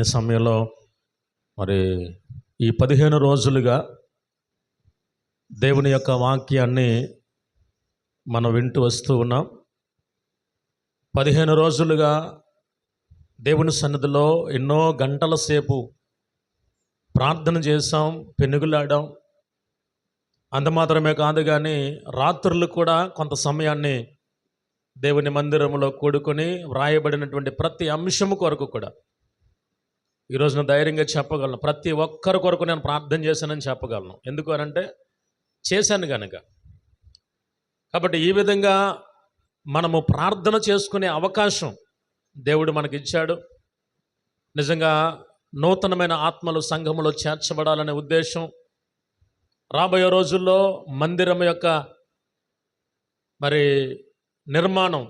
ఈ సమయంలో మరి ఈ 15 రోజులుగా దేవుని యొక్క వాక్యాన్ని మనం వింటూ వస్తూ ఉన్నాం. 15 రోజులుగా దేవుని సన్నిధిలో ఎన్నో గంటల సేపు ప్రార్థన చేసాం, పెనుగులాడాం. అంత మాత్రమే కాదు కానీ రాత్రులు కూడా కొంత సమయాన్ని దేవుని మందిరంలో కూడుకొని వ్రాయబడినటువంటి ప్రతి అంశము కొరకు కూడా ఈరోజు నేను ధైర్యంగా చెప్పగలను, ప్రతి ఒక్కరి కొరకు నేను ప్రార్థన చేశానని చెప్పగలను. ఎందుకు అనంటే చేశాను కనుక. కాబట్టి ఈ విధంగా మనము ప్రార్థన చేసుకునే అవకాశం దేవుడు మనకిచ్చాడు. నిజంగా నూతనమైన ఆత్మలు సంఘములో చేర్చబడాలనే ఉద్దేశం. రాబోయే రోజుల్లో మందిరం యొక్క మరి నిర్మాణం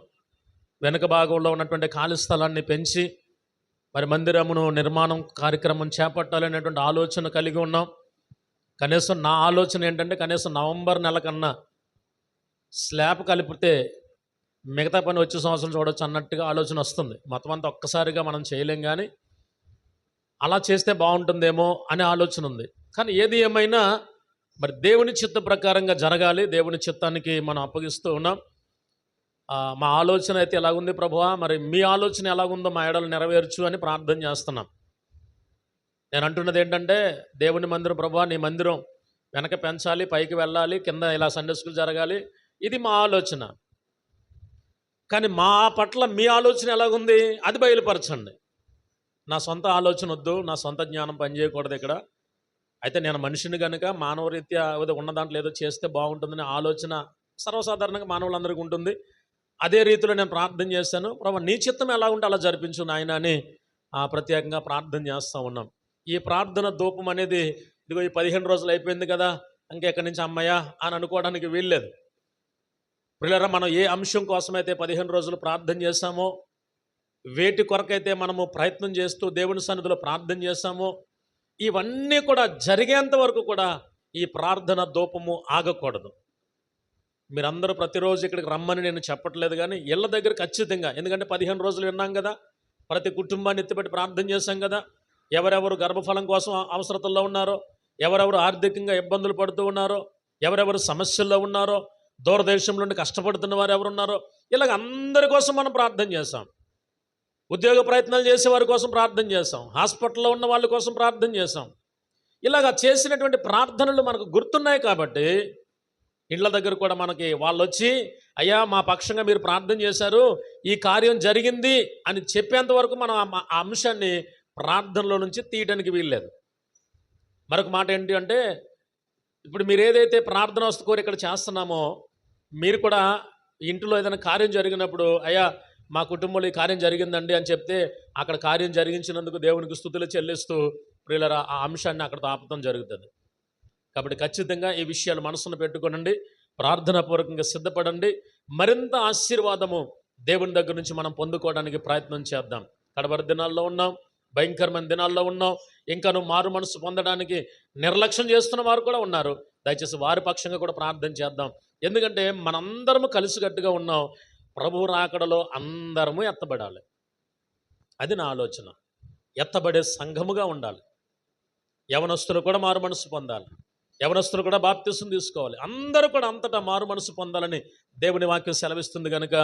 వెనుక భాగంలో ఉన్నటువంటి ఖాళీ స్థలాన్ని పెంచి మరి మందిరమును నిర్మాణం కార్యక్రమం చేపట్టాలనేటువంటి ఆలోచన కలిగి ఉన్నాం. కనీసం నా ఆలోచన ఏంటంటే కనీసం నవంబర్ నెల కన్నా స్లాబ్ కలిపితే మిగతా పని వచ్చే సంవత్సరం చూడవచ్చు అన్నట్టుగా ఆలోచన వస్తుంది. మొత్తం అంతా ఒక్కసారిగా మనం చేయలేం, కానీ అలా చేస్తే బాగుంటుందేమో అనే ఆలోచన ఉంది. కానీ ఏది ఏమైనా మరి దేవుని చిత్త ప్రకారంగా జరగాలి. దేవుని చిత్తానికి మనం అప్పగిస్తూ ఉన్నాం. మా ఆలోచన అయితే ఎలాగుంది ప్రభువా, మరి మీ ఆలోచన ఎలాగుందో మా ఎడలు నెరవేర్చు అని ప్రార్థన చేస్తున్నాం. నేను అంటున్నది ఏంటంటే దేవుని మందిరం ప్రభువా, నీ మందిరం వెనక పెంచాలి, పైకి వెళ్ళాలి, కింద ఇలా సండే స్కూల్ జరగాలి, ఇది మా ఆలోచన. కానీ మా పట్ల మీ ఆలోచన ఎలాగుంది అది బయలుపరచండి. నా సొంత ఆలోచన వద్దు, నా సొంత జ్ఞానం పనిచేయకూడదు ఇక్కడ. అయితే నేను మనిషిని కనుక మానవరీత్యా ఉన్న దాంట్లో ఏదో చేస్తే బాగుంటుందనే ఆలోచన సర్వసాధారణంగా మానవులందరికీ ఉంటుంది. అదే రీతిలో నేను ప్రార్థన చేశాను. ప్రభు నీ చిత్తం ఎలా ఉంటే అలా జరిపించు నాయన అని ప్రత్యేకంగా ప్రార్థన చేస్తూ ఉన్నాం. ఈ ప్రార్థన ధూపం అనేది ఇదిగో ఈ 15 రోజులు అయిపోయింది కదా, ఇంకెక్కడి నుంచి అమ్మయ్య అని అనుకోవడానికి వీల్లేదు. ప్రియులారా, మనం ఏ అంశం కోసమైతే 15 రోజులు ప్రార్థన చేశామో, వేటి కొరకైతే మనము ప్రయత్నం చేస్తూ దేవుని సన్నిధిలో ప్రార్థన చేశామో, ఇవన్నీ కూడా జరిగేంత వరకు కూడా ఈ ప్రార్థన ధూపము ఆగకూడదు. మీరందరూ ప్రతిరోజు ఇక్కడికి రమ్మని నేను చెప్పట్లేదు, కానీ ఇళ్ళ దగ్గర ఖచ్చితంగా, ఎందుకంటే 15 రోజులు విన్నాం కదా, ప్రతి కుటుంబాన్ని ఎత్తిపెట్టి ప్రార్థన చేశాం కదా. ఎవరెవరు గర్భఫలం కోసం అవసరతల్లో ఉన్నారో, ఎవరెవరు ఆర్థికంగా ఇబ్బందులు పడుతూ ఉన్నారో, ఎవరెవరు సమస్యల్లో ఉన్నారో, దూరదేశం నుండి కష్టపడుతున్న వారు ఎవరున్నారో, ఇలాగ అందరి కోసం మనం ప్రార్థన చేశాం. ఉద్యోగ ప్రయత్నాలు చేసే వారి కోసం ప్రార్థన చేశాం, హాస్పిటల్లో ఉన్న వాళ్ళ కోసం ప్రార్థన చేశాం. ఇలాగ చేసినటువంటి ప్రార్థనలు మనకు గుర్తున్నాయి. కాబట్టి ఇళ్ళ దగ్గర కూడా మనకి వాళ్ళు వచ్చి అయ్యా మా పక్షంగా మీరు ప్రార్థన చేశారు, ఈ కార్యం జరిగింది అని చెప్పేంత వరకు మనం ఆ అంశాన్ని ప్రార్థనలో నుంచి తీయడానికి వీల్లేదు. మరొక మాట ఏంటి అంటే, ఇప్పుడు మీరు ఏదైతే ప్రార్థన వస్తు కోరి ఇక్కడ చేస్తున్నామో, మీరు కూడా ఇంట్లో ఏదైనా కార్యం జరిగినప్పుడు అయ్యా మా కుటుంబంలో ఈ కార్యం జరిగిందండి అని చెప్తే అక్కడ కార్యం జరిగించినందుకు దేవునికి స్తుతులు చెల్లిస్తూ ప్రియులారా ఆ అంశాన్ని అక్కడ ఆపడం జరుగుతుంది. కాబట్టి ఖచ్చితంగా ఈ విషయాలు మనసును పెట్టుకోనండి, ప్రార్థనాపూర్వకంగా సిద్ధపడండి. మరింత ఆశీర్వాదము దేవుని దగ్గర నుంచి మనం పొందుకోవడానికి ప్రయత్నం చేద్దాం. కడవరి దినాల్లో ఉన్నాం, భయంకరమైన దినాల్లో ఉన్నాం. ఇంకా మారు మనసు పొందడానికి నిర్లక్ష్యం చేస్తున్న వారు కూడా ఉన్నారు. దయచేసి వారి పక్షంగా కూడా ప్రార్థన చేద్దాం. ఎందుకంటే మనందరము కలిసికట్టుగా ఉన్నాం. ప్రభువు రాకడలో అందరము ఎత్తబడాలి. అది నా ఆలోచన. ఎత్తబడే సంఘముగా ఉండాలి. యవనస్తులు కూడా మారు మనసు పొందాలి, యవనస్తులు కూడా బాప్తిసం తీసుకోవాలి. అందరూ కూడా అంతటా మారు మనసు పొందాలని దేవుని వాక్యం సెలవిస్తుంది. కనుక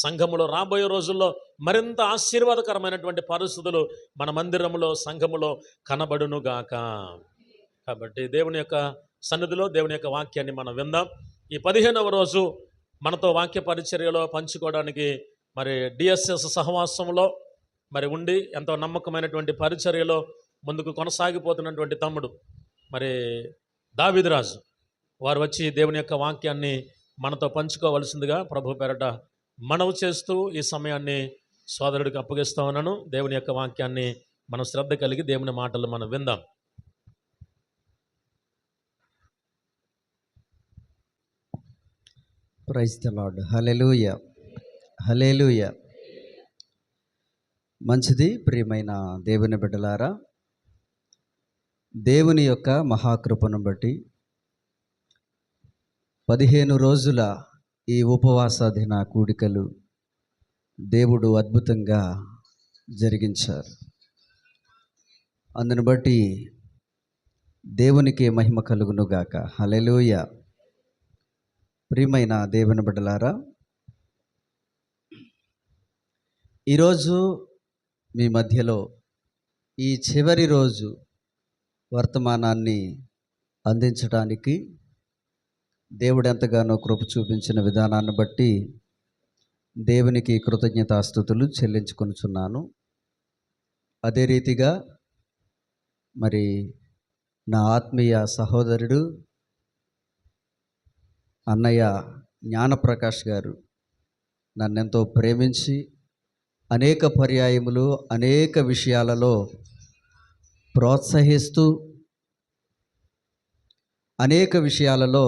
సంఘములో రాబోయే రోజుల్లో మరింత ఆశీర్వాదకరమైనటువంటి పరిస్థితులు మన మందిరములో సంఘములో కనబడునుగాక. కాబట్టి దేవుని యొక్క సన్నిధిలో దేవుని యొక్క వాక్యాన్ని మనం విందాం. ఈ 15వ రోజు మనతో వాక్య పరిచర్యలో పంచుకోవడానికి మరి డిఎస్ఎస్ సహవాసంలో మరి ఉండి ఎంతో నమ్మకమైనటువంటి పరిచర్యలో ముందుకు కొనసాగిపోతున్నటువంటి తమ్ముడు మరి దావీదురాజు వారు వచ్చి దేవుని యొక్క వాక్యాన్ని మనతో పంచుకోవలసిందిగా ప్రభు పేరట మనవి చేస్తూ ఈ సమయాన్ని సోదరుడికి అప్పగిస్తా ఉన్నాను. దేవుని యొక్క వాక్యాన్ని మనం శ్రద్ధ కలిగి దేవుని మాటలు మనం విందాం. Praise the lord. Hallelujah, hallelujah. మంచిది. ప్రియమైన దేవుని బిడ్డలారా, దేవుని యొక్క మహాకృపను బట్టి 15 రోజుల ఈ ఉపవాస దిన కూడికలు దేవుడు అద్భుతంగా జరిగించారు. అందును బట్టి దేవునికి మహిమ కలుగును గాక. హల్లెలూయా. ప్రియమైన దేవుని బిడ్డలారా, ఈరోజు మీ మధ్యలో ఈ చివరి రోజు వర్తమానాన్ని అందించడానికి దేవుడు ఎంతగానో కృప చూపించిన విధానాన్ని బట్టి దేవునికి కృతజ్ఞతాస్తుతులు చెల్లించుకొనుచున్నాను. అదే రీతిగా మరి నా ఆత్మీయ సహోదరుడు అన్నయ్య జ్ఞానప్రకాష్ గారు నన్నెంతో ప్రేమించి అనేక పర్యాయములు అనేక విషయాలలో ప్రోత్సహిస్తూ అనేక విషయాలలో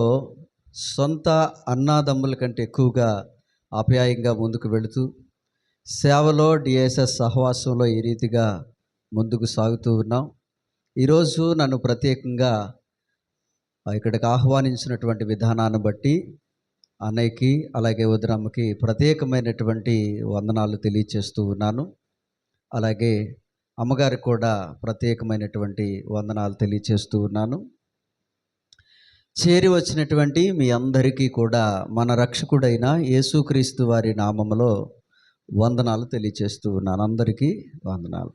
సొంత అన్నాదమ్ముల కంటే ఎక్కువగా ఆప్యాయంగా ముందుకు వెళుతూ సేవలో డిఎస్ఎస్ సహవాసంలో ఈ రీతిగా ముందుకు సాగుతూ ఉన్నాం. ఈరోజు నన్ను ప్రత్యేకంగా ఇక్కడికి ఆహ్వానించినటువంటి విధానాన్ని బట్టి అన్నయ్యకి అలాగే వదినమ్మకి ప్రత్యేకమైనటువంటి వందనాలు తెలియచేస్తూ ఉన్నాను. అలాగే అమ్మగారికి కూడా ప్రత్యేకమైనటువంటి వందనాలు తెలియచేస్తూ ఉన్నాను. చేరి వచ్చినటువంటి మీ అందరికీ కూడా మన రక్షకుడైన యేసుక్రీస్తు వారి నామములో వందనాలు తెలియచేస్తూ ఉన్నాను. అందరికీ వందనాలు.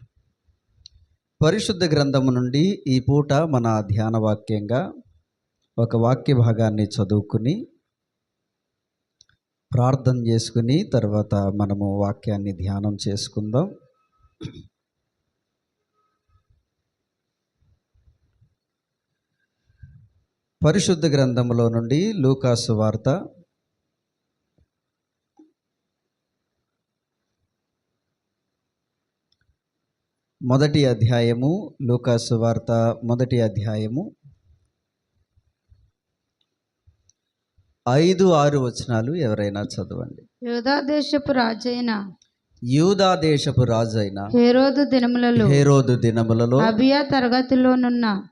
పరిశుద్ధ గ్రంథము నుండి ఈ పూట మన ధ్యాన వాక్యంగా ఒక వాక్య భాగాన్ని చదువుకుని ప్రార్థన చేసుకుని తర్వాత మనము వాక్యాన్ని ధ్యానం చేసుకుందాం. పరిశుద్ధ గ్రంథములో నుండి లూకాసు వార్త 1వ అధ్యాయము, లూకాసు వార్త 1వ అధ్యాయము 5-6 వచనాలు ఎవరైనా చదవండి. యూదా దేశపు రాజైన హేరోదు దినములలో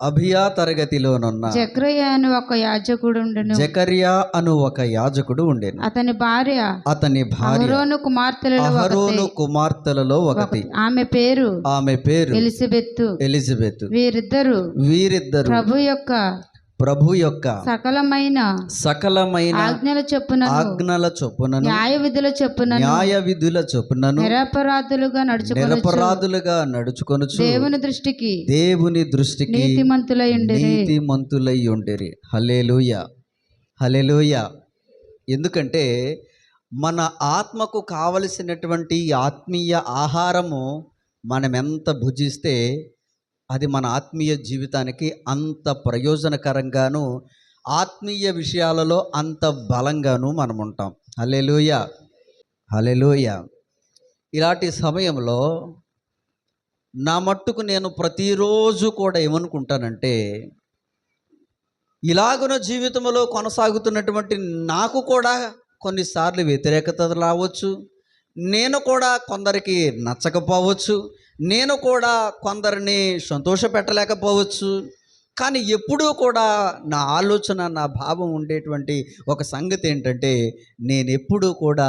అబియా తరగతిలోనున్న జకర్యా అను ఒక యాజకుడు ఉండెను. అతని భార్య అహరోను కుమార్తెలలో ఒకటి. ఆమె పేరు ఎలిజబెతు. వీరిద్దరు ప్రభు యొక్క సకలమైన ఆజ్ఞల చొప్పున న్యాయ విధుల చొప్పున నిరపరాధులుగా నడుచుకొనుచు దేవుని దృష్టికి నీతిమంతులై ఉండిరి. హల్లెలూయా, హల్లెలూయా. ఎందుకంటే మన ఆత్మకు కావలసినటువంటి ఆత్మీయ ఆహారము మనం ఎంత భుజిస్తే అది మన ఆత్మీయ జీవితానికి అంత ప్రయోజనకరంగాను, ఆత్మీయ విషయాలలో అంత బలంగాను మనం ఉంటాం. హల్లెలూయా, హల్లెలూయా. ఇలాంటి సమయంలో నా మట్టుకు నేను ప్రతిరోజు కూడా ఏమనుకుంటానంటే, ఇలాగున జీవితంలో కొనసాగుతున్నటువంటి నాకు కూడా కొన్నిసార్లు వ్యతిరేకత రావచ్చు, నేను కూడా కొందరికి నచ్చకపోవచ్చు, నేను కూడా కొందరిని సంతోషపెట్టలేకపోవచ్చు. కానీ ఎప్పుడూ కూడా నా ఆలోచన, నా భావం ఉండేటువంటి ఒక సంగతి ఏంటంటే, నేను ఎప్పుడూ కూడా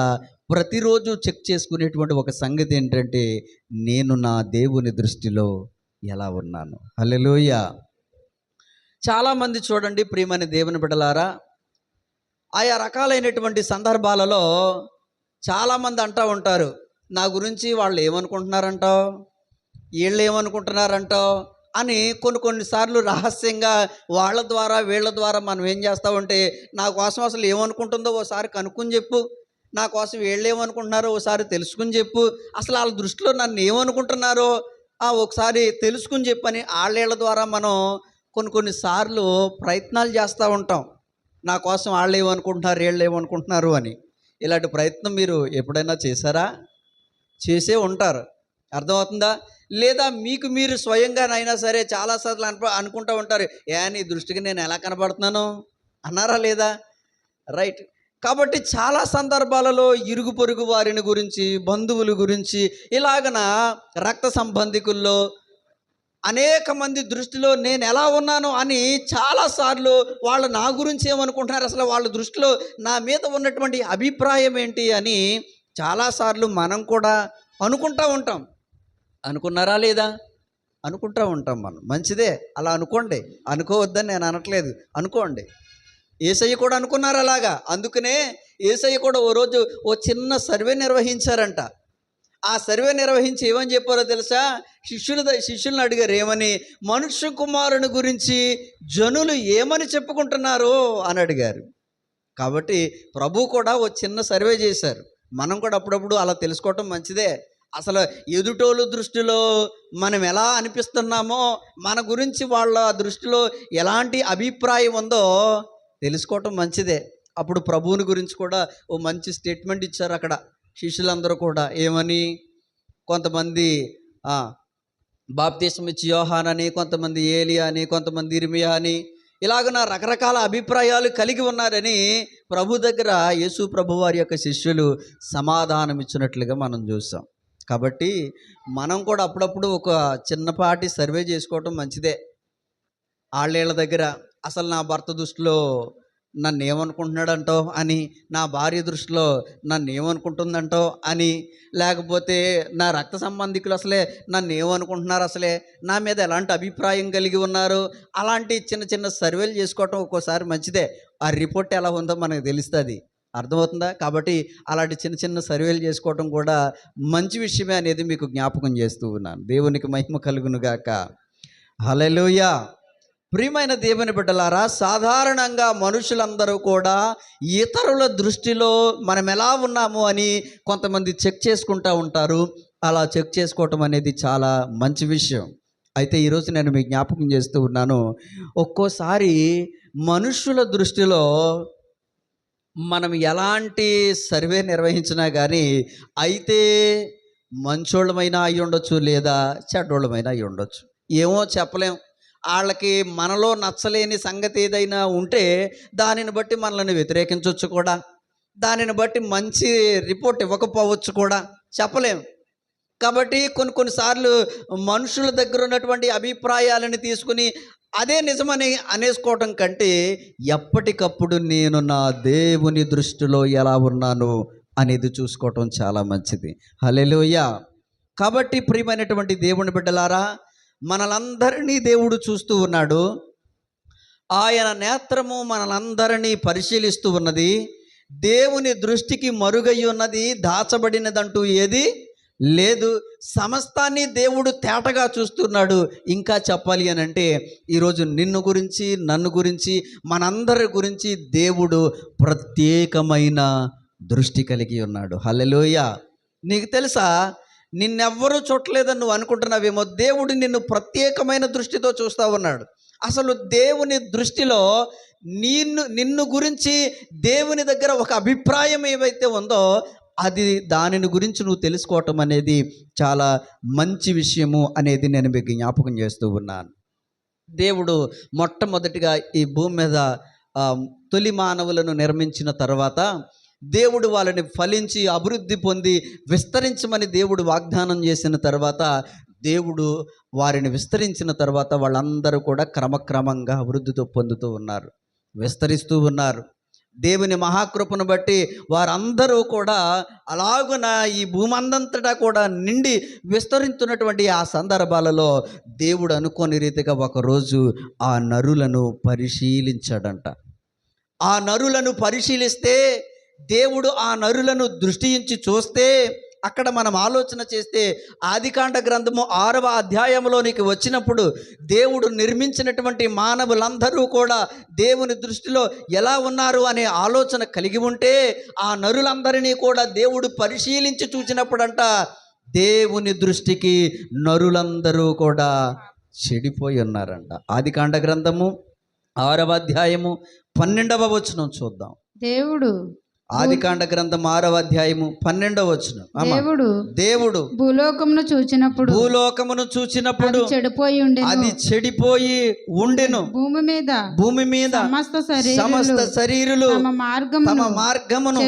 ప్రతిరోజు చెక్ చేసుకునేటువంటి ఒక సంగతి ఏంటంటే, నేను నా దేవుని దృష్టిలో ఎలా ఉన్నాను. హల్లెలూయా. చాలామంది చూడండి ప్రియమైన దేవుని బిడ్డలారా, ఆయా రకాలైనటువంటి సందర్భాలలో చాలామంది అంటూ ఉంటారు, నా గురించి వాళ్ళు ఏమనుకుంటున్నారంటావు, వీళ్ళు ఏమనుకుంటున్నారంటావు అని కొన్నిసార్లు రహస్యంగా వాళ్ళ ద్వారా వీళ్ళ ద్వారా మనం ఏం చేస్తామంటే, నా కోసం అసలు ఏమనుకుంటుందో ఓసారి కనుక్కొని చెప్పు, నా కోసం వీళ్ళు ఏమనుకుంటున్నారో ఒకసారి తెలుసుకుని చెప్పు, అసలు వాళ్ళ దృష్టిలో నన్ను ఏమనుకుంటున్నారో ఒకసారి తెలుసుకుని చెప్పని వాళ్ళ ద్వారా మనం కొన్నిసార్లు ప్రయత్నాలు చేస్తూ ఉంటాం. నా కోసం వాళ్ళు ఏమనుకుంటున్నారు, వీళ్ళు ఏమనుకుంటున్నారు అని. ఇలాంటి ప్రయత్నం మీరు ఎప్పుడైనా చేశారా? చేసే ఉంటారు. అర్థమవుతుందా? లేదా మీకు మీరు స్వయంగానైనా సరే చాలాసార్లు అనుకుంటూ ఉంటారు, నీ దృష్టికి నేను ఎలా కనబడుతున్నాను అన్నారా లేదా? రైట్. కాబట్టి చాలా సందర్భాలలో ఇరుగు పొరుగు వారిని గురించి, బంధువుల గురించి, ఇలాగన రక్త సంబంధికుల్లో అనేక మంది దృష్టిలో నేను ఎలా ఉన్నాను అని చాలాసార్లు వాళ్ళు నా గురించి ఏమనుకుంటున్నారు, అసలు వాళ్ళ దృష్టిలో నా మీద ఉన్నటువంటి అభిప్రాయం ఏంటి అని చాలాసార్లు మనం కూడా అనుకుంటూ ఉంటాం. అనుకున్నారా లేదా? అనుకుంటూ ఉంటాం మనం. మంచిదే, అలా అనుకోండి, అనుకోవద్దని నేను అనట్లేదు, అనుకోండి. యేసయ్య కూడా అనుకున్నారు అలాగా. అందుకనే యేసయ్య కూడా ఓ రోజు ఓ చిన్న సర్వే నిర్వహించారంట. ఆ సర్వే నిర్వహించి ఏమని చెప్పారో తెలుసా? శిష్యులను అడిగారు ఏమని, మనుష్య కుమారుని గురించి జనులు ఏమని చెప్పుకుంటున్నారు అని అడిగారు. కాబట్టి ప్రభు కూడా ఓ చిన్న సర్వే చేశారు. మనం కూడా అప్పుడప్పుడు అలా తెలుసుకోవటం మంచిదే. అసలు ఎదుటోళ్ళ దృష్టిలో మనం ఎలా అనిపిస్తున్నామో, మన గురించి వాళ్ళ దృష్టిలో ఎలాంటి అభిప్రాయం ఉందో తెలుసుకోవటం మంచిదే. అప్పుడు ప్రభువుని గురించి కూడా ఓ మంచి స్టేట్మెంట్ ఇచ్చారు అక్కడ శిష్యులందరూ కూడా. ఏమని, కొంతమంది బాప్తిస్మం ఇచ్చి యోహానని, కొంతమంది ఏలియా అని, కొంతమంది ఇర్మియా అని, ఇలాగన రకరకాల అభిప్రాయాలు కలిగి ఉన్నారని ప్రభు దగ్గర యేసు ప్రభు వారి యొక్క శిష్యులు సమాధానం ఇచ్చినట్లుగా మనం చూసాం. కాబట్టి మనం కూడా అప్పుడప్పుడు ఒక చిన్నపాటి సర్వే చేసుకోవటం మంచిదే. వాళ్ళ దగ్గర అసలు నా భర్త దృష్టిలో నన్ను ఏమనుకుంటున్నాడంటో అని, నా భార్య దృష్టిలో నన్ను ఏమనుకుంటుందంటో అని, లేకపోతే నా రక్త సంబంధికులు అసలే నన్ను ఏమనుకుంటున్నారు, అసలే నా మీద ఎలాంటి అభిప్రాయం కలిగి ఉన్నారు, అలాంటి చిన్న చిన్న సర్వేలు చేసుకోవటం ఒక్కోసారి మంచిదే. ఆ రిపోర్ట్ ఎలా ఉందో మనకు తెలుస్తుంది. అర్థమవుతుందా? కాబట్టి అలాంటి చిన్న చిన్న సర్వేలు చేసుకోవటం కూడా మంచి విషయమే అనేది మీకు జ్ఞాపకం చేస్తూ ఉన్నాను. దేవునికి మహిమ కలుగునుగాక. హల్లెలూయా. ప్రియమైన దేవుని బిడ్డలారా, సాధారణంగా మనుషులందరూ కూడా ఇతరుల దృష్టిలో మనం ఎలా ఉన్నాము అని కొంతమంది చెక్ చేసుకుంటూ ఉంటారు. అలా చెక్ చేసుకోవటం అనేది చాలా మంచి విషయం. అయితే ఈరోజు నేను మీకు జ్ఞాపకం చేస్తూ ఉన్నాను, ఒక్కోసారి మనుషుల దృష్టిలో మనం ఎలాంటి సర్వే నిర్వహించినా కానీ అయితే మంచోళ్ళమైనా అయి ఉండొచ్చు, లేదా చెడ్డోళ్ళమైనా అయి ఉండొచ్చు, ఏమో చెప్పలేం. వాళ్ళకి మనలో నచ్చలేని సంగతి ఏదైనా ఉంటే దానిని బట్టి మనల్ని వ్యతిరేకించవచ్చు కూడా, దానిని బట్టి మంచి రిపోర్ట్ ఇవ్వకపోవచ్చు కూడా, చెప్పలేం. కాబట్టి కొన్నిసార్లు మనుషుల దగ్గర ఉన్నటువంటి అభిప్రాయాలను తీసుకుని అదే నిజమని అనేసుకోవటం కంటే ఎప్పటికప్పుడు నేను నా దేవుని దృష్టిలో ఎలా ఉన్నాను అనేది చూసుకోవటం చాలా మంచిది. హల్లెలూయా. కాబట్టి ప్రియమైనటువంటి దేవుని బిడ్డలారా, మనలందరినీ దేవుడు చూస్తూ ఉన్నాడు. ఆయన నేత్రము మనలందరినీ పరిశీలిస్తూ ఉన్నది. దేవుని దృష్టికి మరుగై ఉన్నది, దాచబడినదంటూ ఏది లేదు. సమస్తాన్ని దేవుడు తేటగా చూస్తున్నాడు. ఇంకా చెప్పాలి అని అంటే ఈరోజు నిన్ను గురించి, నన్ను గురించి, మనందరి గురించి దేవుడు ప్రత్యేకమైన దృష్టి కలిగి ఉన్నాడు. హల్లెలూయా. నీకు తెలుసా, నిన్నెవ్వరూ చూడలేదని నువ్వు అనుకుంటున్నావేమో, దేవుడు నిన్ను ప్రత్యేకమైన దృష్టితో చూస్తూ ఉన్నాడు. అసలు దేవుని దృష్టిలో నిన్ను గురించి దేవుని దగ్గర ఒక అభిప్రాయం ఏవైతే ఉందో అది, దానిని గురించి నువ్వు తెలుసుకోవటం అనేది చాలా మంచి విషయము అనేది నేను మీకు జ్ఞాపకం చేస్తూ ఉన్నాను. దేవుడు మొట్టమొదటిగా ఈ భూమి మీద తొలి మానవులను నిర్మించిన తర్వాత దేవుడు వాళ్ళని ఫలించి అభివృద్ధి పొంది విస్తరించమని దేవుడు వాగ్దానం చేసిన తర్వాత, దేవుడు వారిని విస్తరించిన తర్వాత వాళ్ళందరూ కూడా క్రమక్రమంగా అభివృద్ధితో పొందుతూ ఉన్నారు, విస్తరిస్తూ ఉన్నారు. దేవుని మహాకృపను బట్టి వారందరూ కూడా అలాగున ఈ భూమందంతటా కూడా నిండి విస్తరించున్నటువంటి ఆ సందర్భాలలో దేవుడు అనుకోని రీతిగా ఒకరోజు ఆ నరులను పరిశీలించాడంట. ఆ నరులను పరిశీలిస్తే, దేవుడు ఆ నరులను దృష్టించి చూస్తే, అక్కడ మనం ఆలోచన చేస్తే ఆదికాండ గ్రంథము 6వ అధ్యాయంలోనికి వచ్చినప్పుడు దేవుడు నిర్మించినటువంటి మానవులందరూ కూడా దేవుని దృష్టిలో ఎలా ఉన్నారు అనే ఆలోచన కలిగి ఉంటే, ఆ నరులందరినీ కూడా దేవుడు పరిశీలించి చూసినప్పుడంట దేవుని దృష్టికి నరులందరూ కూడా చెడిపోయి ఉన్నారంట. ఆదికాండ గ్రంథము 6వ అధ్యాయము 12వ వచనం చూద్దాం. దేవుడు ఆదికాండ గ్రంథం 6వ అధ్యాయము 12వ వచనం. దేవుడు భూలోకమును చూచినప్పుడు అది చెడిపోయి ఉండెను. భూమి మీద సమస్త శరీరులు తమ మార్గమును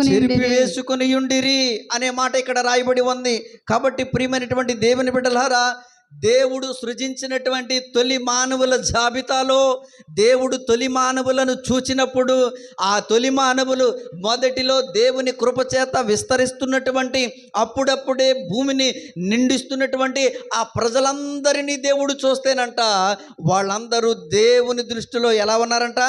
చెరిపివేసుకుని ఉండిరి అనే మాట ఇక్కడ రాయబడి ఉంది. కాబట్టి ప్రియమైనటువంటి దేవుని బిడ్డలారా, దేవుడు సృజించినటువంటి తొలి మానవుల జాబితాలో దేవుడు తొలి మానవులను చూచినప్పుడు ఆ తొలి మానవులు మొదటిలో దేవుని కృపచేత విస్తరిస్తున్నటువంటి అప్పుడప్పుడే భూమిని నిండిస్తున్నటువంటి ఆ ప్రజలందరినీ దేవుడు చూస్తేనంట వాళ్ళందరూ దేవుని దృష్టిలో ఎలా ఉన్నారంట?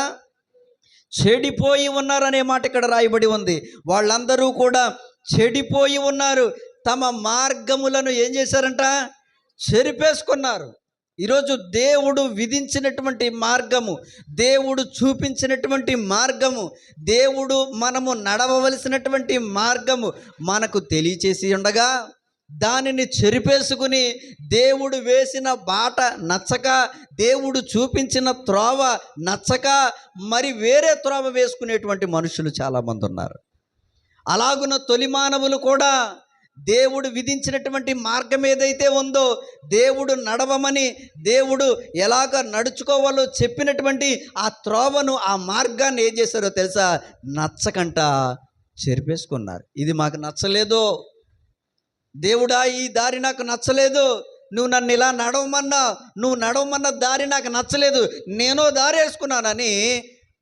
చెడిపోయి ఉన్నారనే మాట ఇక్కడ రాయబడి ఉంది. వాళ్ళందరూ కూడా చెడిపోయి ఉన్నారు. తమ మార్గములను ఏం చేశారంట? చెరిపేసుకున్నారు. ఈరోజు దేవుడు విధించినటువంటి మార్గము, దేవుడు చూపించినటువంటి మార్గము, దేవుడు మనము నడవవలసినటువంటి మార్గము మనకు తెలియచేసి ఉండగా దానిని చెరిపేసుకుని దేవుడు వేసిన బాట నచ్చక, దేవుడు చూపించిన త్రోవ నచ్చక మరి వేరే త్రోవ వేసుకునేటువంటి మనుషులు చాలామంది ఉన్నారు. అలాగున తొలి మానవులు కూడా దేవుడు విధించినటువంటి మార్గం ఏదైతే ఉందో, దేవుడు నడవమని, దేవుడు ఎలాగ నడుచుకోవాలో చెప్పినటువంటి ఆ త్రోవను, ఆ మార్గాన్ని ఏం చేశారో తెలుసా? నచ్చకంట చెరిపేసుకున్నారు. ఇది మాకు నచ్చలేదు దేవుడా, ఈ దారి నాకు నచ్చలేదు, నువ్వు నన్ను ఇలా నువ్వు నడవమన్న దారి నాకు నచ్చలేదు, నేనో దారి వేసుకున్నానని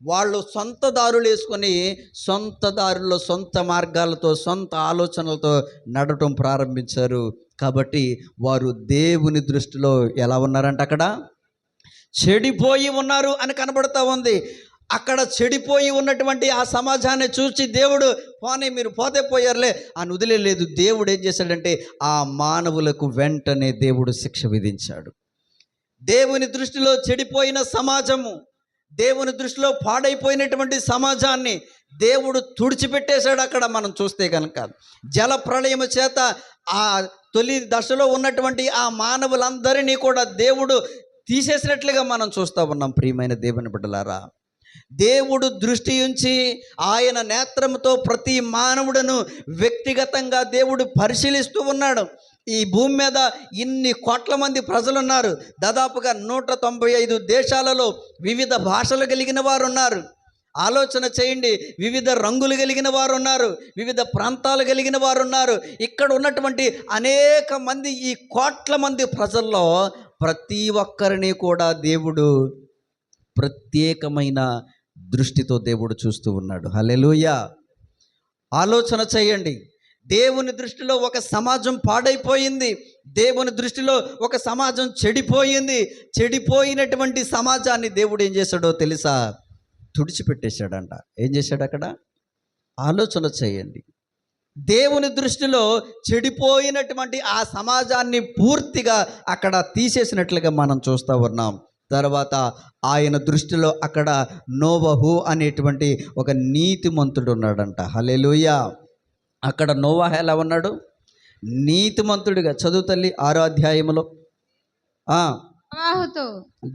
వాళ్ళు సొంత దారులు వేసుకొని సొంత దారుల్లో సొంత మార్గాలతో సొంత ఆలోచనలతో నడవటం ప్రారంభించారు. కాబట్టి వారు దేవుని దృష్టిలో ఎలా ఉన్నారంట? అక్కడ చెడిపోయి ఉన్నారు అని కనబడుతూ ఉంది. అక్కడ చెడిపోయి ఉన్నటువంటి ఆ సమాజాన్ని చూసి దేవుడు పోనీ మీరు పోతే పోయారులే అని వదిలేదు. దేవుడు ఏం చేశాడంటే ఆ మానవులకు వెంటనే దేవుడు శిక్ష విధించాడు. దేవుని దృష్టిలో చెడిపోయిన సమాజము, దేవుని దృష్టిలో పాడైపోయినటువంటి సమాజాన్ని దేవుడు తుడిచిపెట్టేశాడు. అక్కడ మనం చూస్తే కనుక జల ప్రళయము చేత ఆ తొలి దశలో ఉన్నటువంటి ఆ మానవులందరినీ కూడా దేవుడు తీసేసినట్లుగా మనం చూస్తూ ఉన్నాం. ప్రియమైన దేవుని బిడ్డలారా, దేవుడు దృష్టి ఉంచి ఆయన నేత్రంతో ప్రతి మానవుడును వ్యక్తిగతంగా దేవుడు పరిశీలిస్తూ ఉన్నాడు. ఈ భూమి మీద ఇన్ని కోట్ల మంది ప్రజలు ఉన్నారు. దాదాపుగా 195 దేశాలలో వివిధ భాషలు కలిగిన వారు ఉన్నారు. ఆలోచన చేయండి, వివిధ రంగులు కలిగిన వారు ఉన్నారు, వివిధ ప్రాంతాలు కలిగిన వారు ఉన్నారు. ఇక్కడ ఉన్నటువంటి అనేక మంది, ఈ కోట్ల మంది ప్రజల్లో ప్రతి ఒక్కరిని కూడా దేవుడు ప్రత్యేకమైన దృష్టితో దేవుడు చూస్తూ ఉన్నాడు. హల్లెలూయా. ఆలోచన చేయండి, దేవుని దృష్టిలో ఒక సమాజం పాడైపోయింది, దేవుని దృష్టిలో ఒక సమాజం చెడిపోయింది. చెడిపోయినటువంటి సమాజాన్ని దేవుడు ఏం చేశాడో తెలుసా? తుడిచిపెట్టేశాడంట. ఏం చేశాడు అక్కడ? ఆలోచన చేయండి. దేవుని దృష్టిలో చెడిపోయినటువంటి ఆ సమాజాన్ని పూర్తిగా అక్కడ తీసేసినట్లుగా మనం చూస్తూ ఉన్నాం. తర్వాత ఆయన దృష్టిలో అక్కడ నోవహు అనేటువంటి ఒక నీతిమంతుడు ఉన్నాడంట. హల్లెలూయా. అక్కడ నోవహు ఎలా ఉన్నాడు? నీతిమంతుడిగా. చదువు తల్లి 6వ అధ్యాయములో.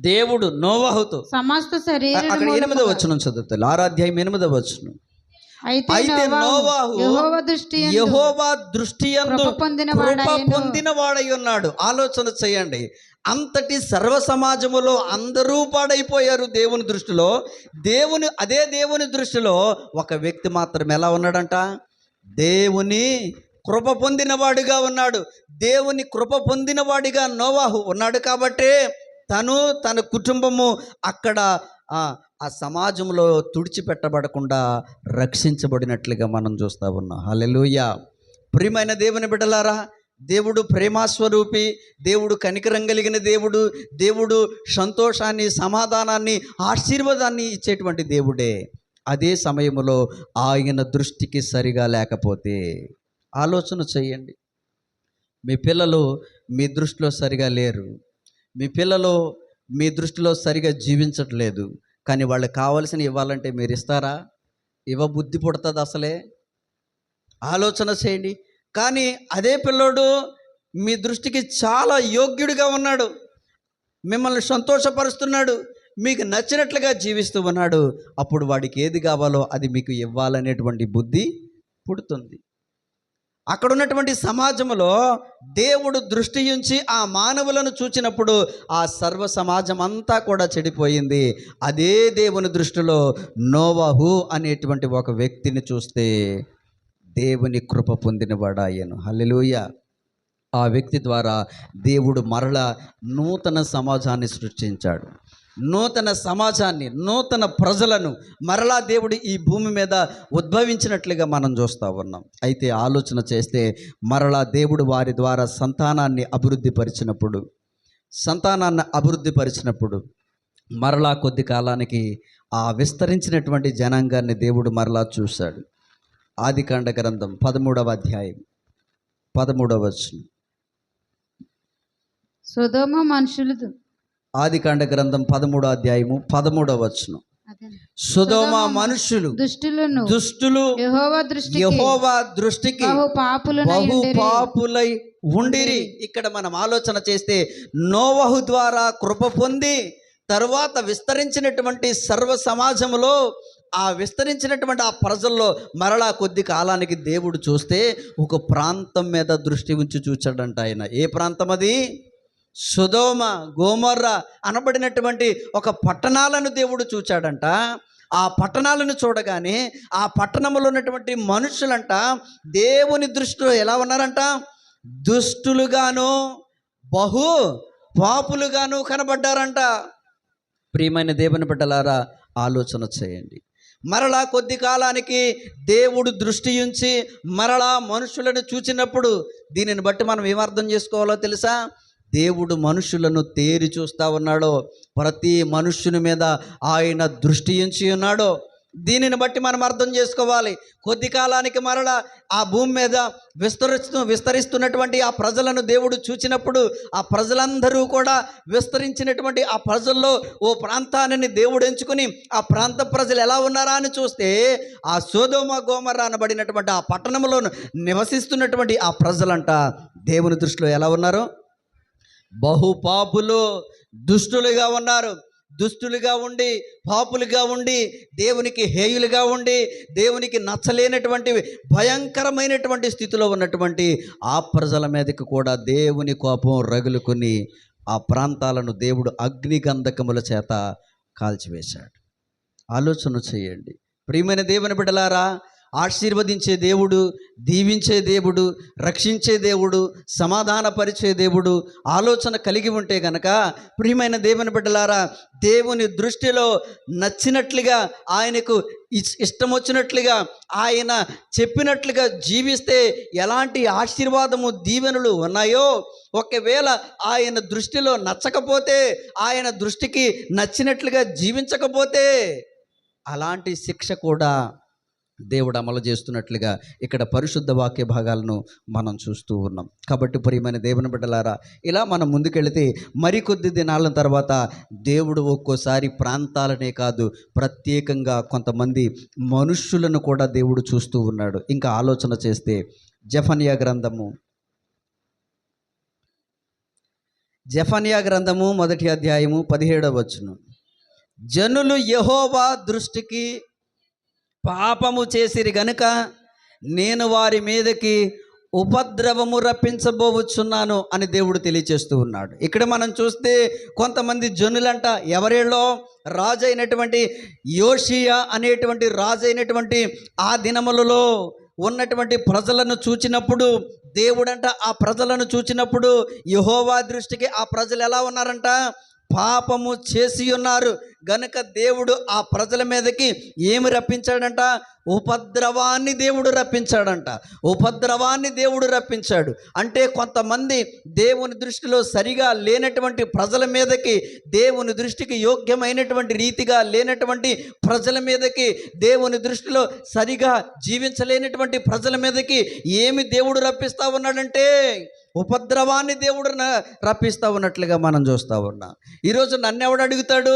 దేవుడు నోవహుతో సమస్త శరీరం, అక్కడ 8వ వచనం చదువు తల్లి. 6వ అధ్యాయం 8వ వచనం. అయితే నోవహు యెహోవా దృష్టి యందు కృప పొందినవాడై ఉన్నాడు. ఆలోచన చేయండి, అంతటి సర్వ సమాజములో అందరూ పాడైపోయారు దేవుని దృష్టిలో. అదే దేవుని దృష్టిలో ఒక వ్యక్తి మాత్రం ఎలా ఉన్నాడంట? దేవుని కృప పొందినవాడిగా ఉన్నాడు. దేవుని కృప పొందినవాడిగా నోవహు ఉన్నాడు. కాబట్టే తన కుటుంబము అక్కడ ఆ సమాజంలో తుడిచిపెట్టబడకుండా రక్షించబడినట్లుగా మనం చూస్తూ ఉన్నాం. హల్లెలూయా. ప్రియమైన దేవుని బిడ్డలారా, దేవుడు ప్రేమాస్వరూపి, దేవుడు కనికరం కలిగిన దేవుడు, దేవుడు సంతోషాన్ని, సమాధానాన్ని, ఆశీర్వాదాన్ని ఇచ్చేటువంటి దేవుడే. అదే సమయంలో ఆయన దృష్టికి సరిగా లేకపోతే ఆలోచన చేయండి. మీ పిల్లలు మీ దృష్టిలో సరిగా లేరు, మీ పిల్లలు మీ దృష్టిలో సరిగా జీవించట్లేదు, కానీ వాళ్ళకి కావాల్సిన ఇవ్వాలంటే మీరు ఇస్తారా? బుద్ధి పుడుతుంది అసలే? ఆలోచన చేయండి. కానీ అదే పిల్లోడు మీ దృష్టికి చాలా యోగ్యుడిగా ఉన్నాడు, మిమ్మల్ని సంతోషపరుస్తున్నాడు, మీకు నచ్చినట్లుగా జీవిస్తూ ఉన్నాడు. అప్పుడు వాడికి ఏది కావాలో అది మీకు ఇవ్వాలనేటువంటి బుద్ధి పుడుతుంది. అక్కడ ఉన్నటువంటి సమాజంలో దేవుడు దృష్టి ఉంచి ఆ మానవులను చూచినప్పుడు ఆ సర్వ సమాజం అంతా కూడా చెడిపోయింది. అదే దేవుని దృష్టిలో నోవహు అనేటువంటి ఒక వ్యక్తిని చూస్తే దేవుని కృప పొందినవాడాయను. హల్లెలూయా. ఆ వ్యక్తి ద్వారా దేవుడు మరలా నూతన సమాజాన్ని సృష్టించాడు. నూతన సమాజాన్ని, నూతన ప్రజలను మరలా దేవుడు ఈ భూమి మీద ఉద్భవించినట్లుగా మనం చూస్తూ ఉన్నాం. అయితే ఆలోచన చేస్తే మరలా దేవుడు వారి ద్వారా సంతానాన్ని అభివృద్ధి పరిచినప్పుడు మరలా కొద్ది కాలానికి ఆ విస్తరించినటువంటి జనాంగాన్ని దేవుడు మరలా చూశాడు. ఆదికాండ గ్రంథం 13వ అధ్యాయం 13వ వచనం. సొదొమ మనుషులు ఆదికాండ గ్రంథం 13వ అధ్యాయము 13వ వచనం. సొదొమ మనుషులు దుష్టులు యెహోవా దృష్టికి బహు పాపులై ఉండిరి. ఇక్కడ మనం ఆలోచన చేస్తే నోవహు ద్వారా కృప పొంది తరువాత విస్తరించినటువంటి సర్వ సమాజములో ఆ విస్తరించినటువంటి ఆ ప్రజల్లో మరలా కొద్ది కాలానికి దేవుడు చూస్తే ఒక ప్రాంతం మీద దృష్టి ఉంచి చూచాడంట ఆయన. ఏ ప్రాంతం అది? సొదొమ గొమొర్ర అనబడినటువంటి ఒక పట్టణాలను దేవుడు చూచాడంట. ఆ పట్టణాలను చూడగానే ఆ పట్టణంలో ఉన్నటువంటి మనుషులంట దేవుని దృష్టిలో ఎలా ఉన్నారంట? దుష్టులుగాను బహు పాపులుగాను కనబడ్డారంట. ప్రియమైన దేవుని బిడ్డలారా, ఆలోచన చేయండి. మరలా కొద్ది కాలానికి దేవుడు దృష్టి ఉంచి మరలా మనుషులను చూచినప్పుడు దీనిని బట్టి మనం ఏమర్థం చేసుకోవాలో తెలుసా? దేవుడు మనుషులను తేరి చూస్తూ ఉన్నాడో, ప్రతి మనుష్యుని మీద ఆయన దృష్టి ఉంచి ఉన్నాడో, దీనిని బట్టి మనం అర్థం చేసుకోవాలి. కొద్ది కాలానికి మరలా ఆ భూమి మీద విస్తరిస్తున్నటువంటి ఆ ప్రజలను దేవుడు చూచినప్పుడు ఆ ప్రజలందరూ కూడా విస్తరించినటువంటి ఆ ప్రజల్లో ఓ ప్రాంతాన్ని దేవుడు ఎంచుకుని ఆ ప్రాంత ప్రజలు ఎలా ఉన్నారా అని చూస్తే ఆ సొదొమ గొమొర్ర అనబడినటువంటి ఆ పట్టణంలో నివసిస్తున్నటువంటి ఆ ప్రజలంట దేవుని దృష్టిలో ఎలా ఉన్నారు? బహుపాపులు, దుష్టులుగా ఉన్నారు. దుష్టులుగా ఉండి, పాపులుగా ఉండి, దేవునికి హేయులుగా ఉండి, దేవునికి నచ్చలేనటువంటి భయంకరమైనటువంటి స్థితిలో ఉన్నటువంటి ఆ ప్రజల మీదకి కూడా దేవుని కోపం రగులుకొని ఆ ప్రాంతాలను దేవుడు అగ్నిగంధకముల చేత కాల్చివేశాడు. ఆలోచన చేయండి ప్రియమైన దేవుని బిడ్డలారా. ఆశీర్వదించే దేవుడు, దీవించే దేవుడు, రక్షించే దేవుడు, సమాధానపరిచే దేవుడు ఆలోచన కలిగి ఉంటే గనక ప్రియమైన దేవుని బిడ్డలారా, దేవుని దృష్టిలో నచ్చినట్లుగా, ఆయనకు ఇష్టం వచ్చినట్లుగా, ఆయన చెప్పినట్లుగా జీవిస్తే ఎలాంటి ఆశీర్వాదము దీవెనలు ఉన్నాయో, ఒకవేళ ఆయన దృష్టిలో నచ్చకపోతే, ఆయన దృష్టికి నచ్చినట్లుగా జీవించకపోతే అలాంటి శిక్ష కూడా దేవుడు అమలు చేస్తున్నట్లుగా ఇక్కడ పరిశుద్ధ వాక్య భాగాలను మనం చూస్తూ ఉన్నాం. కాబట్టి ప్రియమైన దేవుని బిడ్డలారా, ఇలా మనం ముందుకెళితే మరికొద్ది దినాల తర్వాత దేవుడు ఒక్కోసారి ప్రాంతాలనే కాదు, ప్రత్యేకంగా కొంతమంది మనుష్యులను కూడా దేవుడు చూస్తూ ఉన్నాడు. ఇంకా ఆలోచన చేస్తే జెఫన్యా గ్రంథము 1వ అధ్యాయము 17వ వచనం. జనులు యెహోవా దృష్టికి పాపము చేసిరి గనుక నేను వారి మీదకి ఉపద్రవము రప్పించబోవచ్చున్నాను అని దేవుడు తెలియచేస్తూ ఉన్నాడు. ఇక్కడ మనం చూస్తే కొంతమంది జనులంట, ఎవరేళ్ళో రాజు అయినటువంటి యోషియా అనేటువంటి రాజు అయినటువంటి ఆ దినములలో ఉన్నటువంటి ప్రజలను చూచినప్పుడు దేవుడంట ఆ ప్రజలను చూచినప్పుడు యెహోవా దృష్టికి ఆ ప్రజలు ఎలా ఉన్నారంట? పాపము చేసి ఉన్నారు గనుక దేవుడు ఆ ప్రజల మీదకి ఏమి రప్పించాడంట? ఉపద్రవాన్ని దేవుడు రప్పించాడు. అంటే కొంతమంది దేవుని దృష్టిలో సరిగా లేనటువంటి ప్రజల మీదకి, దేవుని దృష్టికి యోగ్యమైనటువంటి రీతిగా లేనటువంటి ప్రజల మీదకి, దేవుని దృష్టిలో సరిగా జీవించలేనటువంటి ప్రజల మీదకి ఏమి దేవుడు రప్పిస్తూ ఉన్నాడంటే ఉపద్రవాన్ని దేవుడు రప్పిస్తూ ఉన్నట్లుగా మనం చూస్తూ ఉన్నాం. ఈరోజు నన్ను ఎవడు అడుగుతాడు?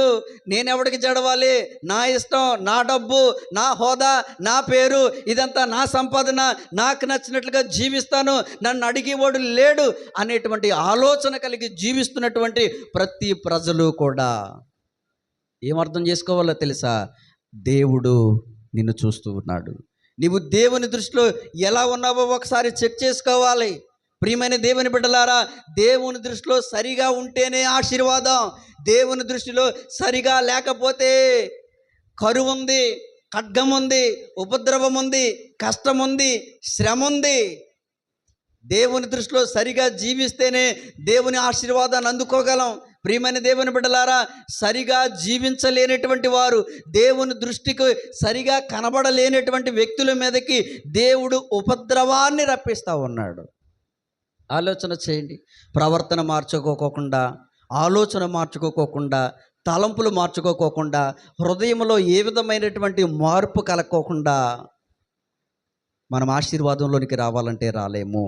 నేనెవడికి జడవాలి? నా ఇష్టం, నా డబ్బు, నా హోదా, నా పేరు, ఇదంతా నా సంపాదన, నాకు నచ్చినట్లుగా జీవిస్తాను, నన్ను అడిగేవాడు లేడు అనేటువంటి ఆలోచన కలిగి జీవిస్తున్నటువంటి ప్రతి ప్రజలు కూడా ఏమర్థం చేసుకోవాలో తెలుసా? దేవుడు నిన్ను చూస్తూ ఉన్నాడు. నీవు దేవుని దృష్టిలో ఎలా ఉన్నావో ఒకసారి చెక్ చేసుకోవాలి. ప్రియమైన దేవుని బిడ్డలారా, దేవుని దృష్టిలో సరిగా ఉంటేనే ఆశీర్వాదం. దేవుని దృష్టిలో సరిగా లేకపోతే కరువు ఉంది, ఖడ్గం ఉంది, ఉపద్రవం ఉంది, కష్టం ఉంది, శ్రమ ఉంది. దేవుని దృష్టిలో సరిగా జీవిస్తేనే దేవుని ఆశీర్వాదాన్ని అందుకోగలం. ప్రియమైన దేవుని బిడ్డలారా, సరిగా జీవించలేనటువంటి వారు, దేవుని దృష్టికి సరిగా కనబడలేనటువంటి వ్యక్తుల మీదకి దేవుడు ఉపద్రవాన్ని రప్పిస్తూ ఉన్నాడు. ఆలోచన చేయండి. ప్రవర్తన మార్చుకోకుండా, ఆలోచన మార్చుకోకుండా, తలంపులు మార్చుకోకుండా, హృదయంలో ఏ విధమైనటువంటి మార్పు కలగకోకుండా మనం ఆశీర్వాదంలోనికి రావాలంటే రాలేము.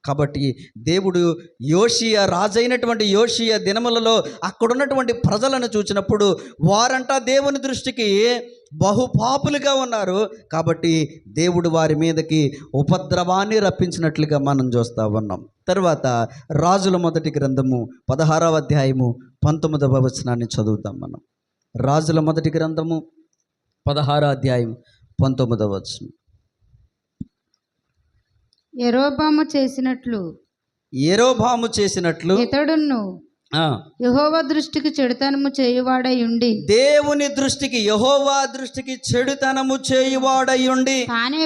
కాబట్టి దేవుడు యోషియా, రాజైనటువంటి యోషియా దినములలో అక్కడున్నటువంటి ప్రజలను చూసినప్పుడు వారంటా దేవుని దృష్టికి బహుపాపులుగా ఉన్నారు. కాబట్టి దేవుడు వారి మీదకి ఉపద్రవాన్ని రప్పించినట్లుగా మనం చూస్తూ ఉన్నాం. తర్వాత రాజుల మొదటి గ్రంథము 16వ అధ్యాయము 19వ వచనాన్ని చదువుతాం మనం. రాజుల మొదటి గ్రంథము 16వ అధ్యాయం 19వ వచనం. యెరోబాము చేసినట్లు ఇతడును యెహోవా దృష్టికి చెడుతనము చేయువాడై ఉండి, దేవుని దృష్టికి, యెహోవా దృష్టికి చెడుతనము చేయువాడయుండి తానే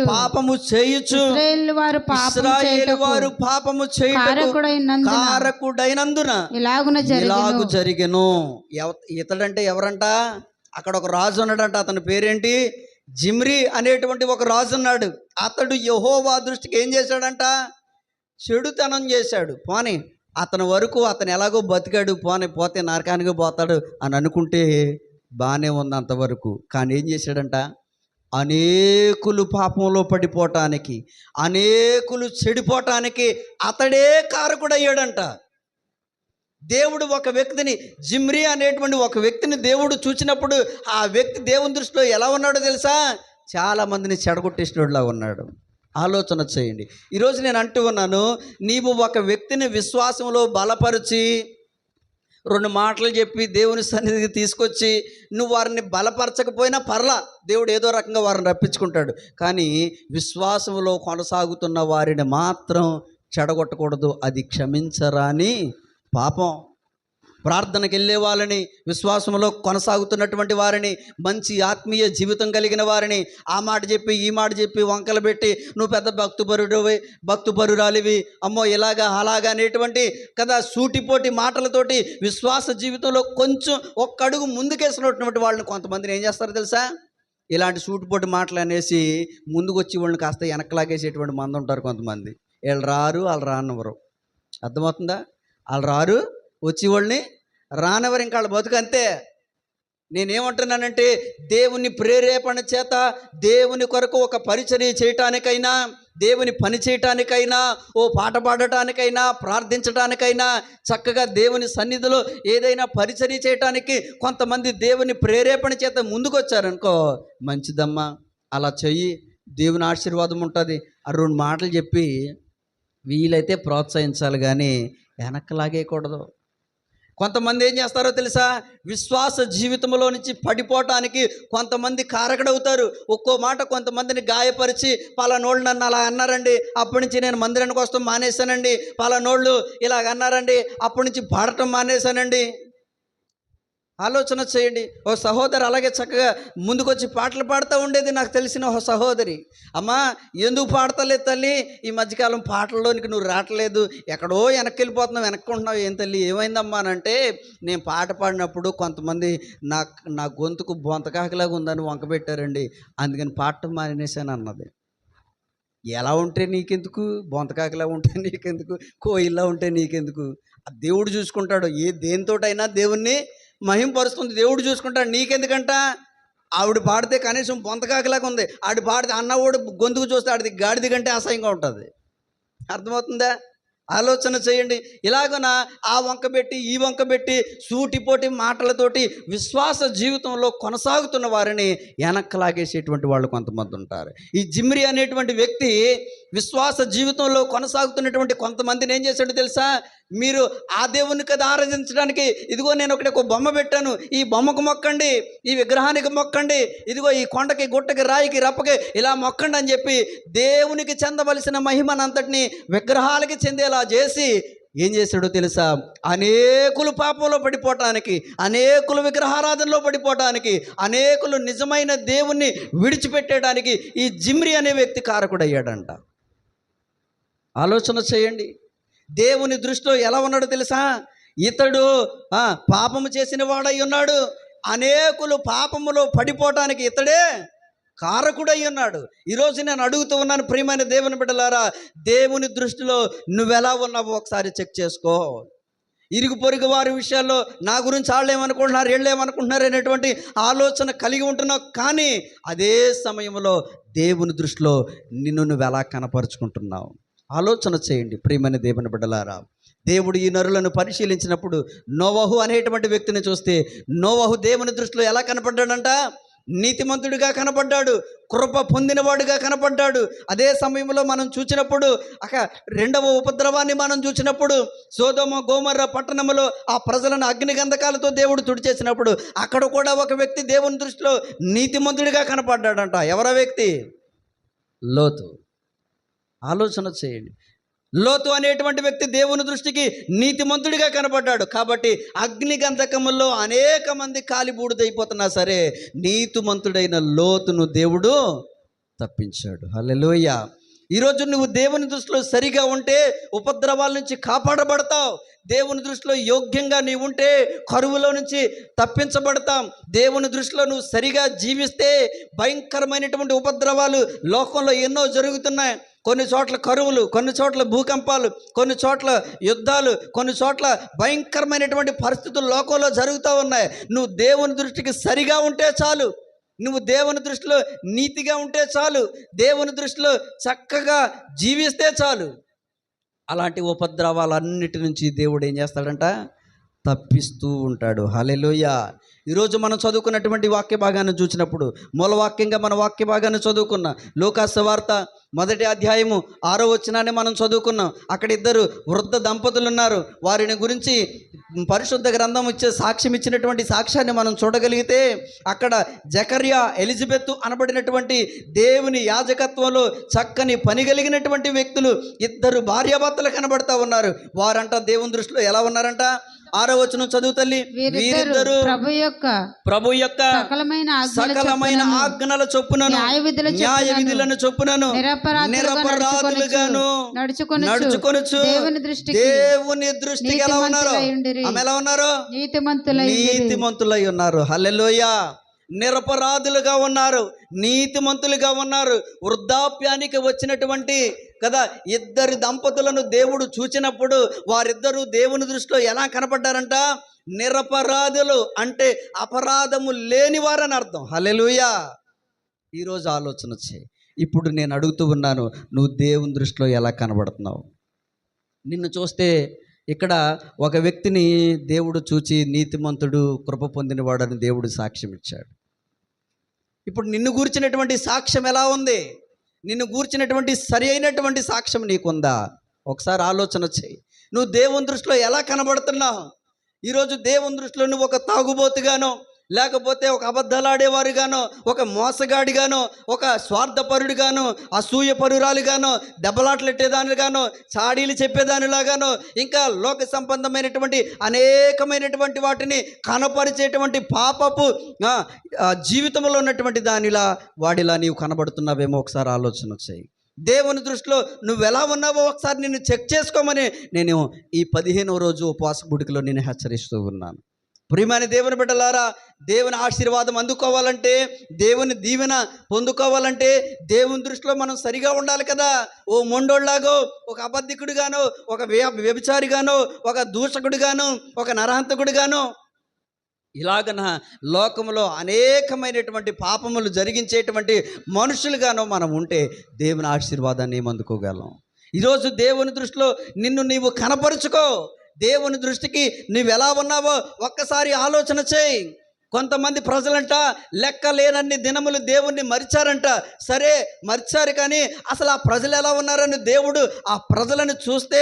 పాపము చేయుచు ఇశ్రాయేలు వారు పాపము చేయుటకు కారకుడైనందున ఇలాగు జరిగెను. ఇతడంటే ఎవరంట? అక్కడ ఒక రాజు ఉన్నాడంట. అతని పేరేంటి? జిమ్రీ అనేటువంటి ఒక రాజు ఉన్నాడు. అతడు యెహోవా దృష్టికి ఏం చేశాడంట? చెడుతనం చేశాడు. పోనీ అతని వరకు అతను ఎలాగో బతికాడు, పోతే నరకానికి పోతాడు అని అనుకుంటే బాగానే ఉంది అంతవరకు. కానీ ఏం చేశాడంట? అనేకులు పాపంలో పడిపోవటానికి, అనేకులు చెడిపోవటానికి అతడే కారకుడయ్యాడంట. దేవుడు ఒక వ్యక్తిని, జిమ్రీ అనేటువంటి ఒక వ్యక్తిని దేవుడు చూసినప్పుడు ఆ వ్యక్తి దేవుని దృష్టిలో ఎలా ఉన్నాడో తెలుసా? చాలామందిని చెడగొట్టేసినోడులా ఉన్నాడు. ఆలోచన చేయండి. ఈరోజు నేను అంటూ ఉన్నాను, నీవు ఒక వ్యక్తిని విశ్వాసంలో బలపరిచి 2 మాటలు చెప్పి దేవుని సన్నిధికి తీసుకొచ్చి నువ్వు వారిని బలపరచకపోయినా పర్లా, దేవుడు ఏదో రకంగా వారిని రప్పించుకుంటాడు. కానీ విశ్వాసంలో కొనసాగుతున్న వారిని మాత్రం చెడగొట్టకూడదు. అది క్షమించరాని పాపం. ప్రార్థనకి వెళ్ళే వాళ్ళని, విశ్వాసంలో కొనసాగుతున్నటువంటి వారిని, మంచి ఆత్మీయ జీవితం కలిగిన వారిని ఆ మాట చెప్పి ఈ మాట చెప్పి వంకలు పెట్టి నువ్వు పెద్ద భక్తుపరురాలివి, అమ్మో ఇలాగా అలాగా అనేటువంటి కదా సూటిపోటి మాటలతోటి విశ్వాస జీవితంలో కొంచెం ఒక్క అడుగు ముందుకేసినటువంటి వాళ్ళని కొంతమందిని ఏం చేస్తారో తెలుసా? ఇలాంటి సూటిపోటి మాటలు అనేసి ముందుకు వచ్చి వాళ్ళని కాస్త వెనకలాగేసేటువంటి మంది ఉంటారు కొంతమంది. వీళ్ళు రారు, వాళ్ళు రానివ్వరు. అర్థమవుతుందా? వాళ్ళు రారు, వచ్చి వాళ్ళని రానివ్వరు. ఇంకా వాళ్ళ బతుకు అంతే. నేనేమంటున్నానంటే, దేవుని ప్రేరేపణ చేత దేవుని కొరకు ఒక పరిచర్య చేయటానికైనా, దేవుని పని చేయటానికైనా, ఓ పాట పాడటానికైనా, ప్రార్థించడానికైనా, చక్కగా దేవుని సన్నిధిలో ఏదైనా పరిచర్య చేయటానికి కొంతమంది దేవుని ప్రేరేపణ చేత ముందుకు వచ్చారనుకో, మంచిదమ్మా అలా చెయ్యి, దేవుని ఆశీర్వాదం ఉంటుంది. ఆ 2 మాటలు చెప్పి వీలైతే ప్రోత్సహించాలి, కానీ వెనక్కలాగేయకూడదు. కొంతమంది ఏం చేస్తారో తెలుసా? విశ్వాస జీవితంలో నుంచి పడిపోవటానికి కొంతమంది కారకుడవుతారు. ఒక్కో మాట కొంతమందిని గాయపరిచి, పలానోళ్ళు నన్ను అలా అన్నారండి, అప్పటి నుంచి నేను మందిరానికి వస్తాం మానేశానండి, పలానోళ్ళు ఇలాగ అన్నారండి, అప్పటి నుంచి పాడటం మానేశానండి. ఆలోచన చేయండి. ఓ సహోదరి అలాగే చక్కగా ముందుకొచ్చి పాటలు పాడుతూ ఉండేది, నాకు తెలిసిన ఒక సహోదరి. అమ్మా ఎందుకు పాడతలేదు తల్లి, ఈ మధ్యకాలం పాటల్లోనికి నువ్వు రావట్లేదు, ఎక్కడో వెనక్కి వెళ్ళిపోతున్నావు, వెనక్కుంటున్నావు, ఏం తల్లి ఏమైందమ్మా అని అంటే, నేను పాట పాడినప్పుడు కొంతమంది నా గొంతుకు బొంతకాకలాగా ఉందని వంకబెట్టారండి, అందుకని పాడటం మానేశాను అన్నది. ఎలా ఉంటే నీకెందుకు, బొంతకాకలా ఉంటే నీకెందుకు, కోయిల్లా ఉంటే నీకెందుకు? దేవుడు చూసుకుంటాడు. దేనితోటైనా దేవుణ్ణి మహింపరుస్తుంది, దేవుడు చూసుకుంటాడు. నీకెందుకంట? ఆవిడ పాడితే కనీసం బొంతకాకలాగా ఉంది, ఆవిడ పాడితే అన్నవాడు గొంతుకు చూస్తే ఆడిది గాడిది కంటే అసహ్యంగా ఉంటుంది. అర్థమవుతుందా? ఆలోచన చేయండి. ఇలాగన ఆ వంకబెట్టి ఈ వంకబెట్టి సూటిపోటి మాటలతోటి విశ్వాస జీవితంలో కొనసాగుతున్న వారిని వెనక్కలాగేసేటువంటి వాళ్ళు కొంతమంది ఉంటారు. ఈ జిమ్రీ అనేటువంటి వ్యక్తి విశ్వాస జీవితంలో కొనసాగుతున్నటువంటి కొంతమందిని ఏం చేశాడో తెలుసా? మీరు ఆ దేవుని కదా ఆరాధించడానికి, ఇదిగో నేను ఒక బొమ్మ పెట్టాను, ఈ బొమ్మకు మొక్కండి, ఈ విగ్రహానికి మొక్కండి, ఇదిగో ఈ కొండకి గుట్టకి రాయికి రప్పకి ఇలా మొక్కండి అని చెప్పి దేవునికి చెందవలసిన మహిమనంతటిని విగ్రహాలకి చెందేలా చేసి ఏం చేశాడో తెలుసా? అనేకులు పాపంలో పడిపోవటానికి, అనేకులు విగ్రహారాధనలో పడిపోవటానికి, అనేకులు నిజమైన దేవుణ్ణి విడిచిపెట్టేయడానికి ఈ జిమ్రీ అనే వ్యక్తి కారకుడయ్యాడంట. ఆలోచన చేయండి. దేవుని దృష్టిలో ఎలా ఉన్నాడో తెలుసా? ఇతడు పాపము చేసిన వాడై ఉన్నాడు. అనేకులు పాపములో పడిపోవటానికి ఇతడే కారకుడై ఉన్నాడు. ఈరోజు నేను అడుగుతూ ఉన్నాను, ప్రియమైన దేవుని బిడ్డలారా, దేవుని దృష్టిలో నువ్వెలా ఉన్నావో ఒకసారి చెక్ చేసుకో. ఇరుగు పొరుగు వారి విషయాల్లో నా గురించి వాళ్ళు ఏమనుకుంటున్నారు, వీళ్ళు ఏమనుకుంటున్నారు అనేటువంటి ఆలోచన కలిగి ఉంటున్నావు. కానీ అదే సమయంలో దేవుని దృష్టిలో నిన్ను నువ్వు ఎలా కనపరుచుకుంటున్నావు ఆలోచన చేయండి. ప్రియమైన దేవుని బిడ్డలారా, దేవుడు ఈ నరులను పరిశీలించినప్పుడు నోవహు అనేటువంటి వ్యక్తిని చూస్తే, నోవహు దేవుని దృష్టిలో ఎలా కనపడ్డాడంట? నీతిమంతుడిగా కనపడ్డాడు, కృప పొందినవాడుగా కనపడ్డాడు. అదే సమయంలో మనం చూసినప్పుడు రెండవ ఉపద్రవాన్ని మనం చూసినప్పుడు, సొదొమ గొమొర్రా పట్టణంలో ఆ ప్రజలను అగ్నిగంధకాలతో దేవుడు తుడిచేసినప్పుడు అక్కడ కూడా ఒక వ్యక్తి దేవుని దృష్టిలో నీతిమంతుడిగా కనపడ్డాడంట. ఎవరో వ్యక్తి? లోతు. ఆలోచన చేయండి. లోతు అనేటువంటి వ్యక్తి దేవుని దృష్టికి నీతిమంతుడిగా కనపడ్డాడు. కాబట్టి అగ్నిగంధకముల్లో అనేక మంది కాలిబూడిదైపోతున్నా సరే నీతిమంతుడైన లోతును దేవుడు తప్పించాడు. హల్లెలూయా. ఈరోజు నువ్వు దేవుని దృష్టిలో సరిగా ఉంటే ఉపద్రవాల నుంచి కాపాడబడతావు. దేవుని దృష్టిలో యోగ్యంగా నీవు ఉంటే కరువులో నుంచి తప్పించబడతాం. దేవుని దృష్టిలో నువ్వు సరిగా జీవిస్తే భయంకరమైనటువంటి ఉపద్రవాలు లోకంలో ఎన్నో జరుగుతున్నాయి. కొన్ని చోట్ల కరువులు, కొన్ని చోట్ల భూకంపాలు, కొన్ని చోట్ల యుద్ధాలు, కొన్ని చోట్ల భయంకరమైనటువంటి పరిస్థితులు లోకంలో జరుగుతూ ఉన్నాయి. నువ్వు దేవుని దృష్టికి సరిగా ఉంటే చాలు, నువ్వు దేవుని దృష్టిలో నీతిగా ఉంటే చాలు, దేవుని దృష్టిలో చక్కగా జీవిస్తే చాలు. అలాంటి ఉపద్రవాలన్నిటి నుంచి దేవుడు ఏం చేస్తాడంట? తప్పిస్తూ ఉంటాడు. హల్లెలూయా. ఈరోజు మనం చదువుకున్నటువంటి వాక్య భాగాన్ని చూసినప్పుడు, మూలవాక్యంగా మన వాక్య భాగాన్ని చదువుకున్నాం. లూకాసు సువార్త 1వ అధ్యాయము 6వ వచనాన్ని మనం చదువుకున్నాం. అక్కడ ఇద్దరు వృద్ధ దంపతులు ఉన్నారు. వారిని గురించి పరిశుద్ధ గ్రంథం సాక్ష్యం ఇచ్చినటువంటి సాక్ష్యాన్ని మనం చూడగలిగితే, అక్కడ జకర్యా, ఎలిజబెత్ అనబడినటువంటి దేవుని యాజకత్వంలో చక్కని పని కలిగినటువంటి వ్యక్తులు ఇద్దరు భార్యాభర్తలు కనబడతా ఉన్నారు. వారంట దేవుని దృష్టిలో ఎలా ఉన్నారంట? 6వ వచనం చదువు తల్లి. వీరిద్దరు ప్రభు యొక్క సకలమైన ఆజ్ఞల చొప్పునను న్యాయ విధులను చొప్పునను నిరపరాధులుగాను నడుచుకొనుచు దేవుని దృష్టికి ఎలా ఉన్నారు? ఆమె ఎలా ఉన్నారు? నీతిమంతులై ఉన్నారు. హల్లెలూయా. నిరపరాధులుగా ఉన్నారు, నీతిమంతులుగా ఉన్నారు. వృద్ధాప్యానికి వచ్చినటువంటి కదా ఇద్దరు దంపతులను దేవుడు చూచినప్పుడు వారిద్దరూ దేవుని దృష్టిలో ఎలా కనపడ్డారంట? నిరపరాధులు, అంటే అపరాధము లేనివారని అర్థం. హల్లెలూయా. ఈరోజు ఆలోచన చేయి. ఇప్పుడు నేను అడుగుతూ ఉన్నాను, నువ్వు దేవుని దృష్టిలో ఎలా కనబడుతున్నావు? నిన్ను చూస్తే ఇక్కడ ఒక వ్యక్తిని దేవుడు చూచి నీతిమంతుడు, కృప పొందినవాడని దేవుడు సాక్ష్యం ఇచ్చాడు. ఇప్పుడు నిన్ను గూర్చినటువంటి సాక్ష్యం ఎలా ఉంది? నిన్ను గూర్చినటువంటి సరి అయినటువంటి సాక్ష్యం నీకుందా? ఒకసారి ఆలోచన చేయి. నువ్వు దేవుని దృష్టిలో ఎలా కనబడుతున్నావు? ఈరోజు దేవుని దృష్టిలో నువ్వు ఒక తాగుబోతుగానో, లేకపోతే ఒక అబద్ధాలాడేవారుగానో, ఒక మోసగాడిగానో, ఒక స్వార్థపరుడిగానో, అసూయపరురాలుగానో, దెబ్బలాటలెట్టేదానిగానో, చాడీలు చెప్పేదానిలాగానో, ఇంకా లోక సంబంధమైనటువంటి అనేకమైనటువంటి వాటిని కనపరిచేటువంటి పాపపు జీవితంలో ఉన్నటువంటి వాడిలా నీవు కనబడుతున్నావేమో ఒకసారి ఆలోచన చేయి. దేవుని దృష్టిలో నువ్వు ఎలా ఉన్నావో ఒకసారి నిన్ను చెక్ చేసుకోమని నేను ఈ 15వ రోజు ఉపవాస గుడికలో నేను హెచ్చరిస్తూ ఉన్నాను. ప్రియమైన దేవుని బిడ్డలారా, దేవుని ఆశీర్వాదం అందుకోవాలంటే, దేవుని దీవెన పొందుకోవాలంటే దేవుని దృష్టిలో మనం సరిగా ఉండాలి కదా. ఓ మొండోళ్ళలాగో, ఒక అబద్ధికుడిగానో, ఒక వ్యభిచారిగానో, ఒక దూషకుడిగానో, ఒక నరహంతకుడిగానో, ఇలాగన లోకంలో అనేకమైనటువంటి పాపములు జరిగించేటువంటి మనుషులుగానో మనం ఉంటే దేవుని ఆశీర్వాదాన్ని ఏం అందుకోగలం? ఈరోజు దేవుని దృష్టిలో నిన్ను నీవు కనపరుచుకో. దేవుని దృష్టికి నువ్వు ఎలా ఉన్నావో ఒక్కసారి ఆలోచన చేయి. కొంతమంది ప్రజలంట లెక్క లేనన్ని దినములు దేవుణ్ణి మరిచారంట. సరే మరిచారు, కానీ అసలు ఆ ప్రజలు ఎలా ఉన్నారని దేవుడు ఆ ప్రజలను చూస్తే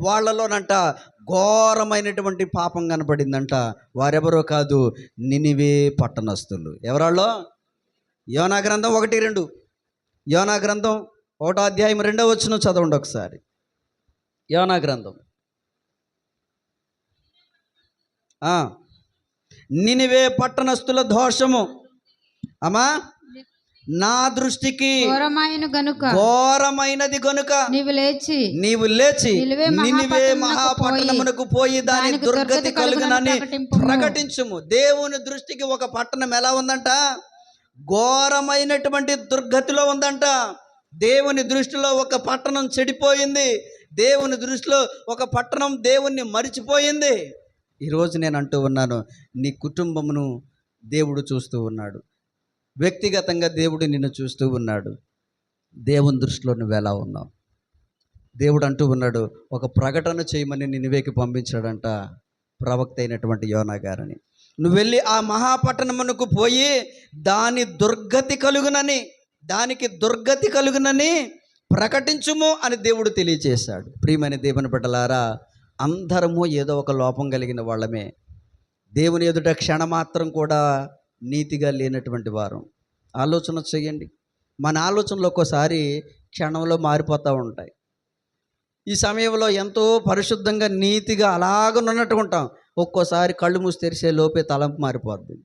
వాళ్ళలోనంట ఘోరమైనటువంటి పాపం కనపడిందంట. వారెవరో కాదు, నినివే పట్టణస్థులు. ఎవరాళ్ళో? యోనా గ్రంథం 1:2. యోనా గ్రంథం 1వ అధ్యాయం 2వ వచనం చదవండి ఒకసారి. యోనా గ్రంథం. నినివే పట్టణస్థుల దోషము. అమ్మా, నా దృష్టికి ఘోరమైన గనుక ఘోరమైనది గనుక నీవు లేచి నినివే మహాపట్టణమునకు పోయి దాని దుర్గతి కలుగునని ప్రకటించుము. దేవుని దృష్టికి ఒక పట్టణం ఎలా ఉందంట? ఘోరమైనటువంటి దుర్గతిలో ఉందంట. దేవుని దృష్టిలో ఒక పట్టణం చెడిపోయింది. దేవుని దృష్టిలో ఒక పట్టణం దేవుణ్ణి మరిచిపోయింది. ఈరోజు నేను అంటూ ఉన్నాను, నీ కుటుంబమును దేవుడు చూస్తూ ఉన్నాడు. వ్యక్తిగతంగా దేవుడు నిన్ను చూస్తూ ఉన్నాడు. దేవుని దృష్టిలో నువ్వు ఎలా ఉన్నావు? దేవుడు అంటూ ఉన్నాడు, ఒక ప్రకటన చేయమని నినివేకి పంపించాడంట ప్రవక్త అయినటువంటి యోనా గారిని. నువ్వు వెళ్ళి ఆ మహాపట్టణమునకు పోయి దానికి దుర్గతి కలుగునని ప్రకటించుము అని దేవుడు తెలియచేశాడు. ప్రియమైన దేవుని బిడ్డలారా, అందరము ఏదో ఒక లోపం కలిగిన వాళ్ళమే. దేవుని ఎదుట క్షణమాత్రం కూడా నీతిగా లేనటువంటి వారు. ఆలోచన చేయండి. మన ఆలోచనలు ఒక్కోసారి క్షణంలో మారిపోతూ ఉంటాయి. ఈ సమయంలో ఎంతో పరిశుద్ధంగా నీతిగా అలాగనున్నట్టు ఉంటాం. ఒక్కోసారి కళ్ళు మూసి తెరిసే లోపే తలంపు మారిపోద్ది,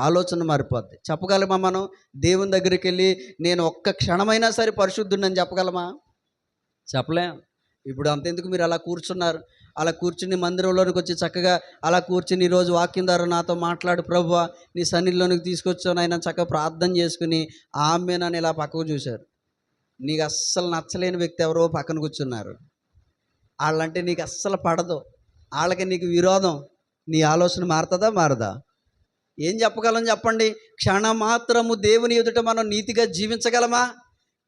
ఆలోచన మారిపోద్ది. చెప్పగలమా మనం? దేవుని దగ్గరికి వెళ్ళి నేను ఒక్క క్షణమైనా సరే పరిశుద్ధుడిని చెప్పగలమా? చెప్పలేం. ఇప్పుడు అంతెందుకు, మీరు అలా కూర్చున్నారు. అలా కూర్చుని మందిరంలోనికి వచ్చి చక్కగా అలా కూర్చుని ఈరోజు వాక్యం ద్వారా నాతో మాట్లాడు ప్రభువా, నీ సన్నిధిలోనికి తీసుకొచ్చాను ఆయన చక్కగా ప్రార్థన చేసుకుని ఆమె నన్ను ఇలా పక్కకు చూశారు. నీకు అస్సలు నచ్చలేని వ్యక్తి ఎవరో పక్కన కూర్చున్నారు. వాళ్ళంటే నీకు అస్సలు పడదు, వాళ్ళకి నీకు విరోధం. నీ ఆలోచన మారదా? ఏం చెప్పగలం చెప్పండి? క్షణమాత్రము దేవుని ఎదుట మనం నీతిగా జీవించగలమా?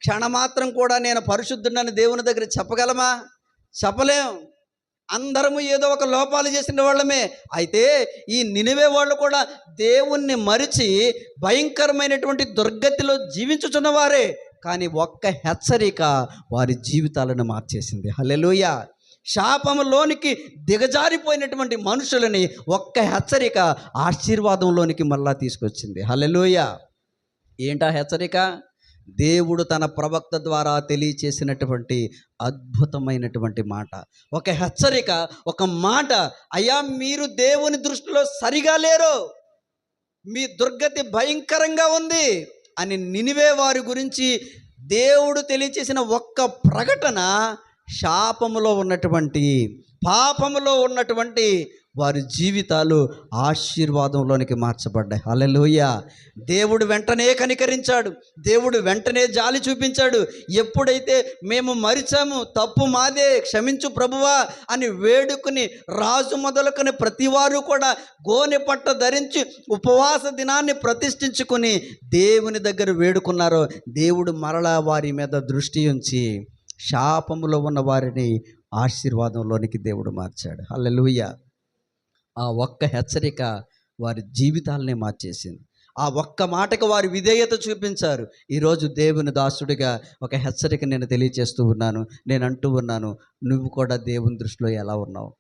క్షణమాత్రం కూడా నేను పరిశుద్ధుడని దేవుని దగ్గర చెప్పగలమా? చెప్పలేం. అందరము ఏదో ఒక లోపాలు చేసిన వాళ్ళమే. అయితే ఈ నినివే వాళ్ళు కూడా దేవుణ్ణి మరిచి భయంకరమైనటువంటి దుర్గతిలో జీవించుచున్నవారే. కానీ ఒక్క హెచ్చరిక వారి జీవితాలను మార్చేసింది. హల్లెలూయా. శాపములోనికి దిగజారిపోయినటువంటి మనుషులని ఒక్క హెచ్చరిక ఆశీర్వాదంలోనికి మళ్ళా తీసుకొచ్చింది. హల్లెలూయా. ఏంటా హెచ్చరిక? దేవుడు తన ప్రవక్త ద్వారా తెలియచేసినటువంటి అద్భుతమైనటువంటి మాట, ఒక హెచ్చరిక, ఒక మాట. అయ్యా, మీరు దేవుని దృష్టిలో సరిగా లేరు, మీ దుర్గతి భయంకరంగా ఉంది అని నినివే వారి గురించి దేవుడు తెలియచేసిన ఒక్క ప్రకటన శాపములో ఉన్నటువంటి, పాపములో ఉన్నటువంటి వారి జీవితాలు ఆశీర్వాదంలోనికి మార్చబడ్డాయి. హల్లెలూయా. దేవుడు వెంటనే కనికరించాడు, దేవుడు వెంటనే జాలి చూపించాడు. ఎప్పుడైతే మేము మరిచాము, తప్పు మాదే, క్షమించు ప్రభువా అని వేడుకుని రాజు మొదలుకొని ప్రతివారు కూడా గోనె పట్ట ధరించి ఉపవాస దినాన్ని ప్రతిష్ఠించుకుని దేవుని దగ్గర వేడుకున్నారో, దేవుడు మరలా వారి మీద దృష్టి ఉంచి శాపములో ఉన్న వారిని ఆశీర్వాదంలోనికి దేవుడు మార్చాడు. హల్లెలూయా. ఆ ఒక్క హెచ్చరిక వారి జీవితాలనే మార్చేసింది. ఆ ఒక్క మాటకు వారి విధేయత చూపించారు. ఈరోజు దేవుని దాసుడిగా ఒక హెచ్చరిక నేను తెలియచేస్తూ ఉన్నాను. నేను అంటూ ఉన్నాను, నువ్వు కూడా దేవుని దృష్టిలో ఎలా ఉన్నావు?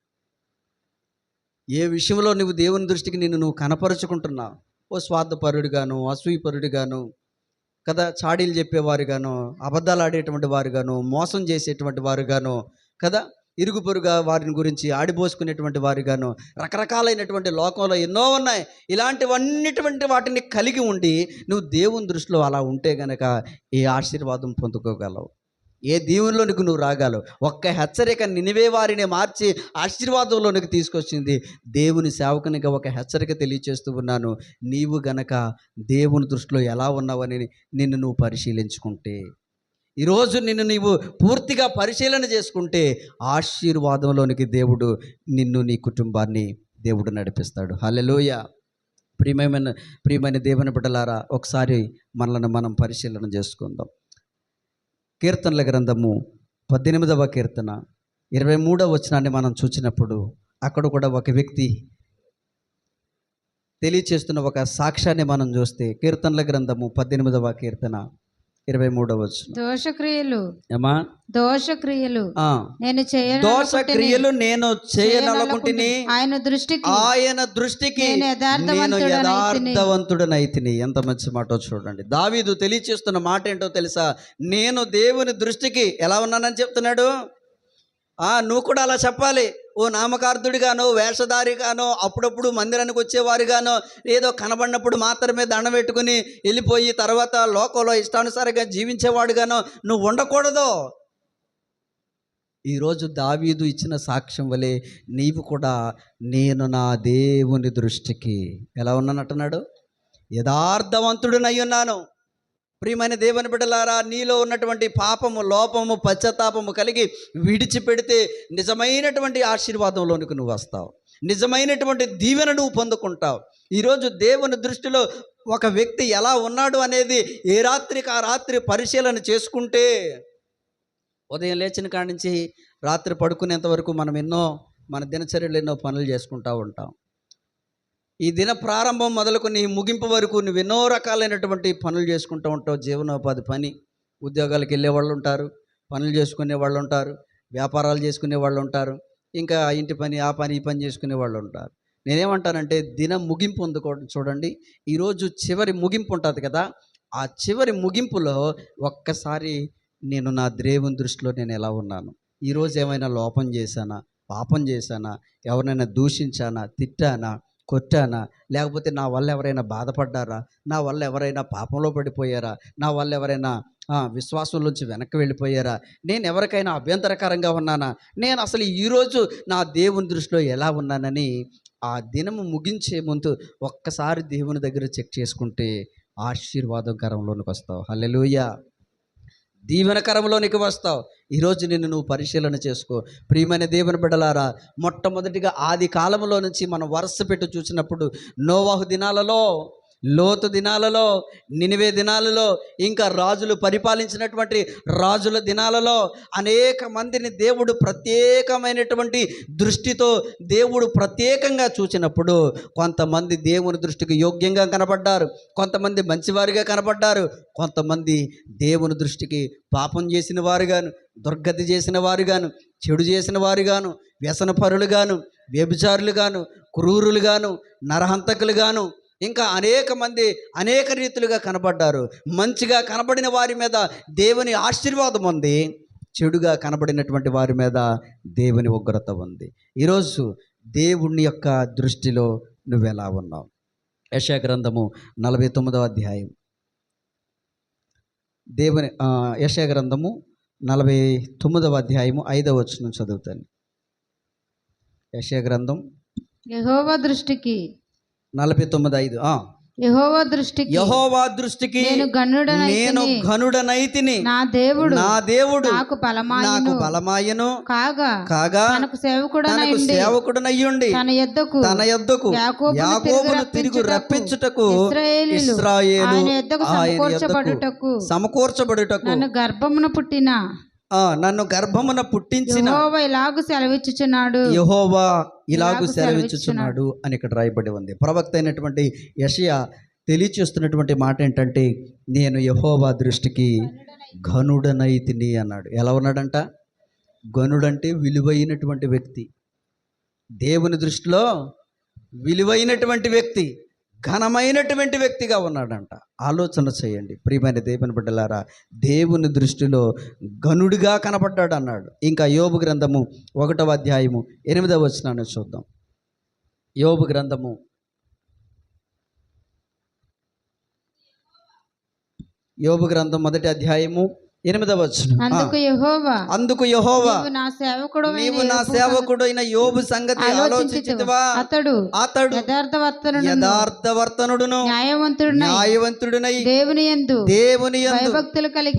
ఏ విషయంలో నువ్వు దేవుని దృష్టికి నువ్వు కనపరుచుకుంటున్నావు? ఓ స్వార్థపరుడిగాను, అసూయపరుడిగాను కదా, చాడీలు చెప్పేవారుగాను, అబద్ధాలు ఆడేటువంటి వారుగాను, మోసం చేసేటువంటి వారుగాను కదా, ఇరుగు పొరుగా వారిని గురించి ఆడిపోసుకునేటువంటి వారుగాను, రకరకాలైనటువంటి లోకంలో ఎన్నో ఉన్నాయి. ఇలాంటివన్నిటువంటి వాటిని కలిగి ఉండి నువ్వు దేవుని దృష్టిలో అలా ఉంటే గనక ఏ ఆశీర్వాదం పొందుకోగలవు? ఏ దీవుల్లోనికి నువ్వు రాగలవు? ఒక్క హెచ్చరిక నినివే వారిని మార్చి ఆశీర్వాదంలోనికి తీసుకొచ్చింది. దేవుని సేవకునిగా ఒక హెచ్చరిక తెలియచేస్తూ ఉన్నాను. నీవు గనక దేవుని దృష్టిలో ఎలా ఉన్నావని నిన్ను నువ్వు పరిశీలించుకుంటే, ఈరోజు నిన్ను నీవు పూర్తిగా పరిశీలన చేసుకుంటే ఆశీర్వాదంలోనికి దేవుడు నిన్ను, నీ కుటుంబాన్ని దేవుడు నడిపిస్తాడు. హల్లెలూయా. ప్రియమైన దేవుని బిడ్డలారా, ఒకసారి మనల్ని మనం పరిశీలన చేసుకుందాం. కీర్తనల గ్రంథము 18వ కీర్తన 23వ వచనాన్ని మనం చూసినప్పుడు అక్కడ కూడా ఒక వ్యక్తి తెలియచేస్తున్న ఒక సాక్ష్యాన్ని మనం చూస్తే, కీర్తనల గ్రంథము 18వ కీర్తన 23వ వచనం. దోషక్రియలు నేను చేయననుకుంటుని ఆయన దృష్టికి నేను యథార్థవంతుడనైతిని. ఎంత మంచి మాట చూడండి. దావీదు తెలియచేస్తున్న మాట ఏంటో తెలుసా? నేను దేవుని దృష్టికి ఎలా ఉన్నానని చెప్తున్నాడు. నువ్వు కూడా అలా చెప్పాలి. ఓ నామకార్థుడిగానో వేషధారిగానో అప్పుడప్పుడు మందిరానికి వచ్చేవారుగానో ఏదో కనబడినప్పుడు మాత్రమే దండం పెట్టుకుని వెళ్ళిపోయి తర్వాత లోకంలో ఇష్టానుసారంగా జీవించేవాడుగానో నువ్వు ఉండకూడదు. ఈరోజు దావీదు ఇచ్చిన సాక్ష్యం వలె నీవు కూడా నేను నా దేవుని దృష్టికి ఎలా ఉన్నానంటున్నాడు, యథార్థవంతుడినై ఉన్నాను. ప్రియమైన దేవుని బిడ్డలారా, నీలో ఉన్నటువంటి పాపము, లోపము, పశ్చాత్తాపము కలిగి విడిచిపెడితే నిజమైనటువంటి ఆశీర్వాదంలోనికి నువ్వు వస్తావు, నిజమైనటువంటి దీవెన నువ్వు పొందుకుంటావు. ఈరోజు దేవుని దృష్టిలో ఒక వ్యక్తి ఎలా ఉన్నాడు అనేది ఏ రాత్రికి ఆ రాత్రి పరిశీలన చేసుకుంటే, ఉదయం లేచిన కాడి నుంచి రాత్రి పడుకునేంత వరకు మనం మన దినచర్యలు ఎన్నో పనులు చేసుకుంటూ ఉంటాం. ఈ దిన ప్రారంభం మొదలుకొని ముగింపు వరకు నువ్వు ఎన్నో రకాలైనటువంటి పనులు చేసుకుంటూ ఉంటావు. జీవనోపాధి పని, ఉద్యోగాలకు వెళ్ళే వాళ్ళు ఉంటారు, పనులు చేసుకునే వాళ్ళు ఉంటారు, వ్యాపారాలు చేసుకునే వాళ్ళు ఉంటారు, ఇంకా ఇంటి పని, ఆ పని, ఈ పని చేసుకునే వాళ్ళు ఉంటారు. నేనేమంటానంటే దినం ముగింపు ఉంది చూడండి. ఈరోజు చివరి ముగింపు ఉంటుంది కదా, ఆ చివరి ముగింపులో ఒక్కసారి నేను నా దేవుని దృష్టిలో నేను ఎలా ఉన్నాను, ఈరోజు ఏమైనా లోపం చేశానా, పాపం చేశానా, ఎవరైనా దూషించానా, తిట్టానా, కొట్టానా, లేకపోతే నా వల్ల ఎవరైనా బాధపడ్డారా, నా వల్ల ఎవరైనా పాపంలో పడిపోయారా, నా వల్ల ఎవరైనా విశ్వాసంలోంచి వెనక్కి వెళ్ళిపోయారా, నేను ఎవరికైనా అభ్యంతరకరంగా ఉన్నానా, నేను అసలు ఈరోజు నా దేవుని దృష్టిలో ఎలా ఉన్నానని ఆ దినము ముగించే ముందు ఒక్కసారి దేవుని దగ్గర చెక్ చేసుకుంటే ఆశీర్వాదకరంలోనికి వస్తావు. హల్లెలూయా, దీవెనకరంలోనికి వస్తావు. ఈరోజు నిన్ను నువ్వు పరిశీలన చేసుకో. ప్రియమైన దేవుని బిడ్డలారా, మొట్టమొదటిగా ఆది కాలంలో నుంచి మనం వరుస పెట్టి చూసినప్పుడు నోవాహు దినాలలో, లోతు దినాలలో, నినివే దినాలలో, ఇంకా రాజులు పరిపాలించినటువంటి రాజుల దినాలలో అనేక మందిని దేవుడు ప్రత్యేకమైనటువంటి దృష్టితో దేవుడు ప్రత్యేకంగా చూసినప్పుడు కొంతమంది దేవుని దృష్టికి యోగ్యంగా కనబడ్డారు, కొంతమంది మంచివారిగా కనబడ్డారు, కొంతమంది దేవుని దృష్టికి పాపం చేసిన వారుగాను, దుర్గతి చేసిన వారుగాను, చెడు చేసిన వారుగాను, వ్యసనపరులుగాను, వ్యభిచారులుగాను, క్రూరులుగాను, నరహంతకులుగాను, ఇంకా అనేక మంది అనేక రీతులుగా కనబడ్డారు. మంచిగా కనబడిన వారి మీద దేవుని ఆశీర్వాదం ఉంది, చెడుగా కనబడినటువంటి వారి మీద దేవుని ఉగ్రత ఉంది. ఈరోజు దేవుని యొక్క దృష్టిలో నువ్వెలా ఉన్నావు? యెషయా గ్రంథము 49వ అధ్యాయం, యెషయా గ్రంథము 49వ అధ్యాయము 5వ వచనం చదువుతాను. యెషయా గ్రంథం యెహోవా దృష్టికి 49:5. యెహోవా దృష్టికి నేను ఘనుడనైతిని, నా దేవుడు నాకు బలమాయను కాగా తనకు సేవకుడనయ్యుండి తన యొద్దకు యాకోబును తిరిగి రప్పించుటకు ఇశ్రాయేలు సమకూర్చబడుటకు నన్ను గర్భమున పుట్టించిన యెహోవా ఇలాగు సెలవిచ్చుచున్నాడు అని ఇక్కడ రాయబడి ఉంది. ప్రవక్త అయినటువంటి యెషయా తెలియచేస్తున్నటువంటి మాట ఏంటంటే, నేను యెహోవా దృష్టికి ఘనుడనైతిని అన్నాడు. ఎలా ఉన్నాడంట? ఘనుడంటే విలువైనటువంటి వ్యక్తి, దేవుని దృష్టిలో విలువైనటువంటి వ్యక్తి, ఘనమైనటువంటి వ్యక్తిగా ఉన్నాడంట. ఆలోచన చేయండి ప్రియమైన దేవుని బిడ్డలారా, దేవుని దృష్టిలో ఘనుడిగా కనపడ్డాడు అన్నాడు. ఇంకా యోబు గ్రంథము 1వ అధ్యాయము 8వ వచనాన్ని చూద్దాం. యోబు గ్రంథము 1వ అధ్యాయము 8వ వచనం. అందుకు యెహోవా నీవు నా సేవకుడైన యోబు సంగతి ఆలోచించితివా? అతడు యథార్థవర్తనుడును న్యాయవంతుడునై దేవుని యందు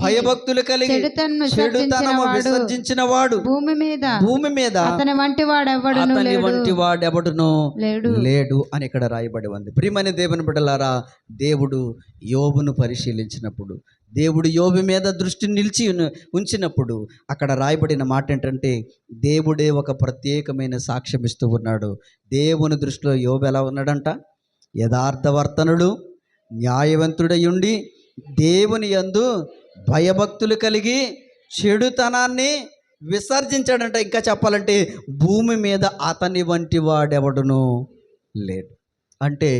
భయభక్తులు కలిగి చెడుతనము విసర్జించిన వాడు భూమి మీద అతని వంటి వాడెవడును లేడు అని ఇక్కడ రాయబడి ఉంది. ప్రియమైన దేవుని బిడ్డలారా, దేవుడు యోబును పరిశీలించినప్పుడు, దేవుడు యోబు మీద దృష్టి ఉంచినప్పుడు అక్కడ రాయబడిన మాట ఏంటంటే, దేవుడే ఒక ప్రత్యేకమైన సాక్ష్యం ఇస్తూ ఉన్నాడు. దేవుని దృష్టిలో యోబు ఎలా ఉన్నాడంట? యథార్థవర్తనుడు, న్యాయవంతుడయుండి దేవుని యందు భయభక్తులు కలిగి చెడుతనాన్ని విసర్జించాడంట. ఇంకా చెప్పాలంటే భూమి మీద అతని వంటి వాడెవడును లేడు. అంటే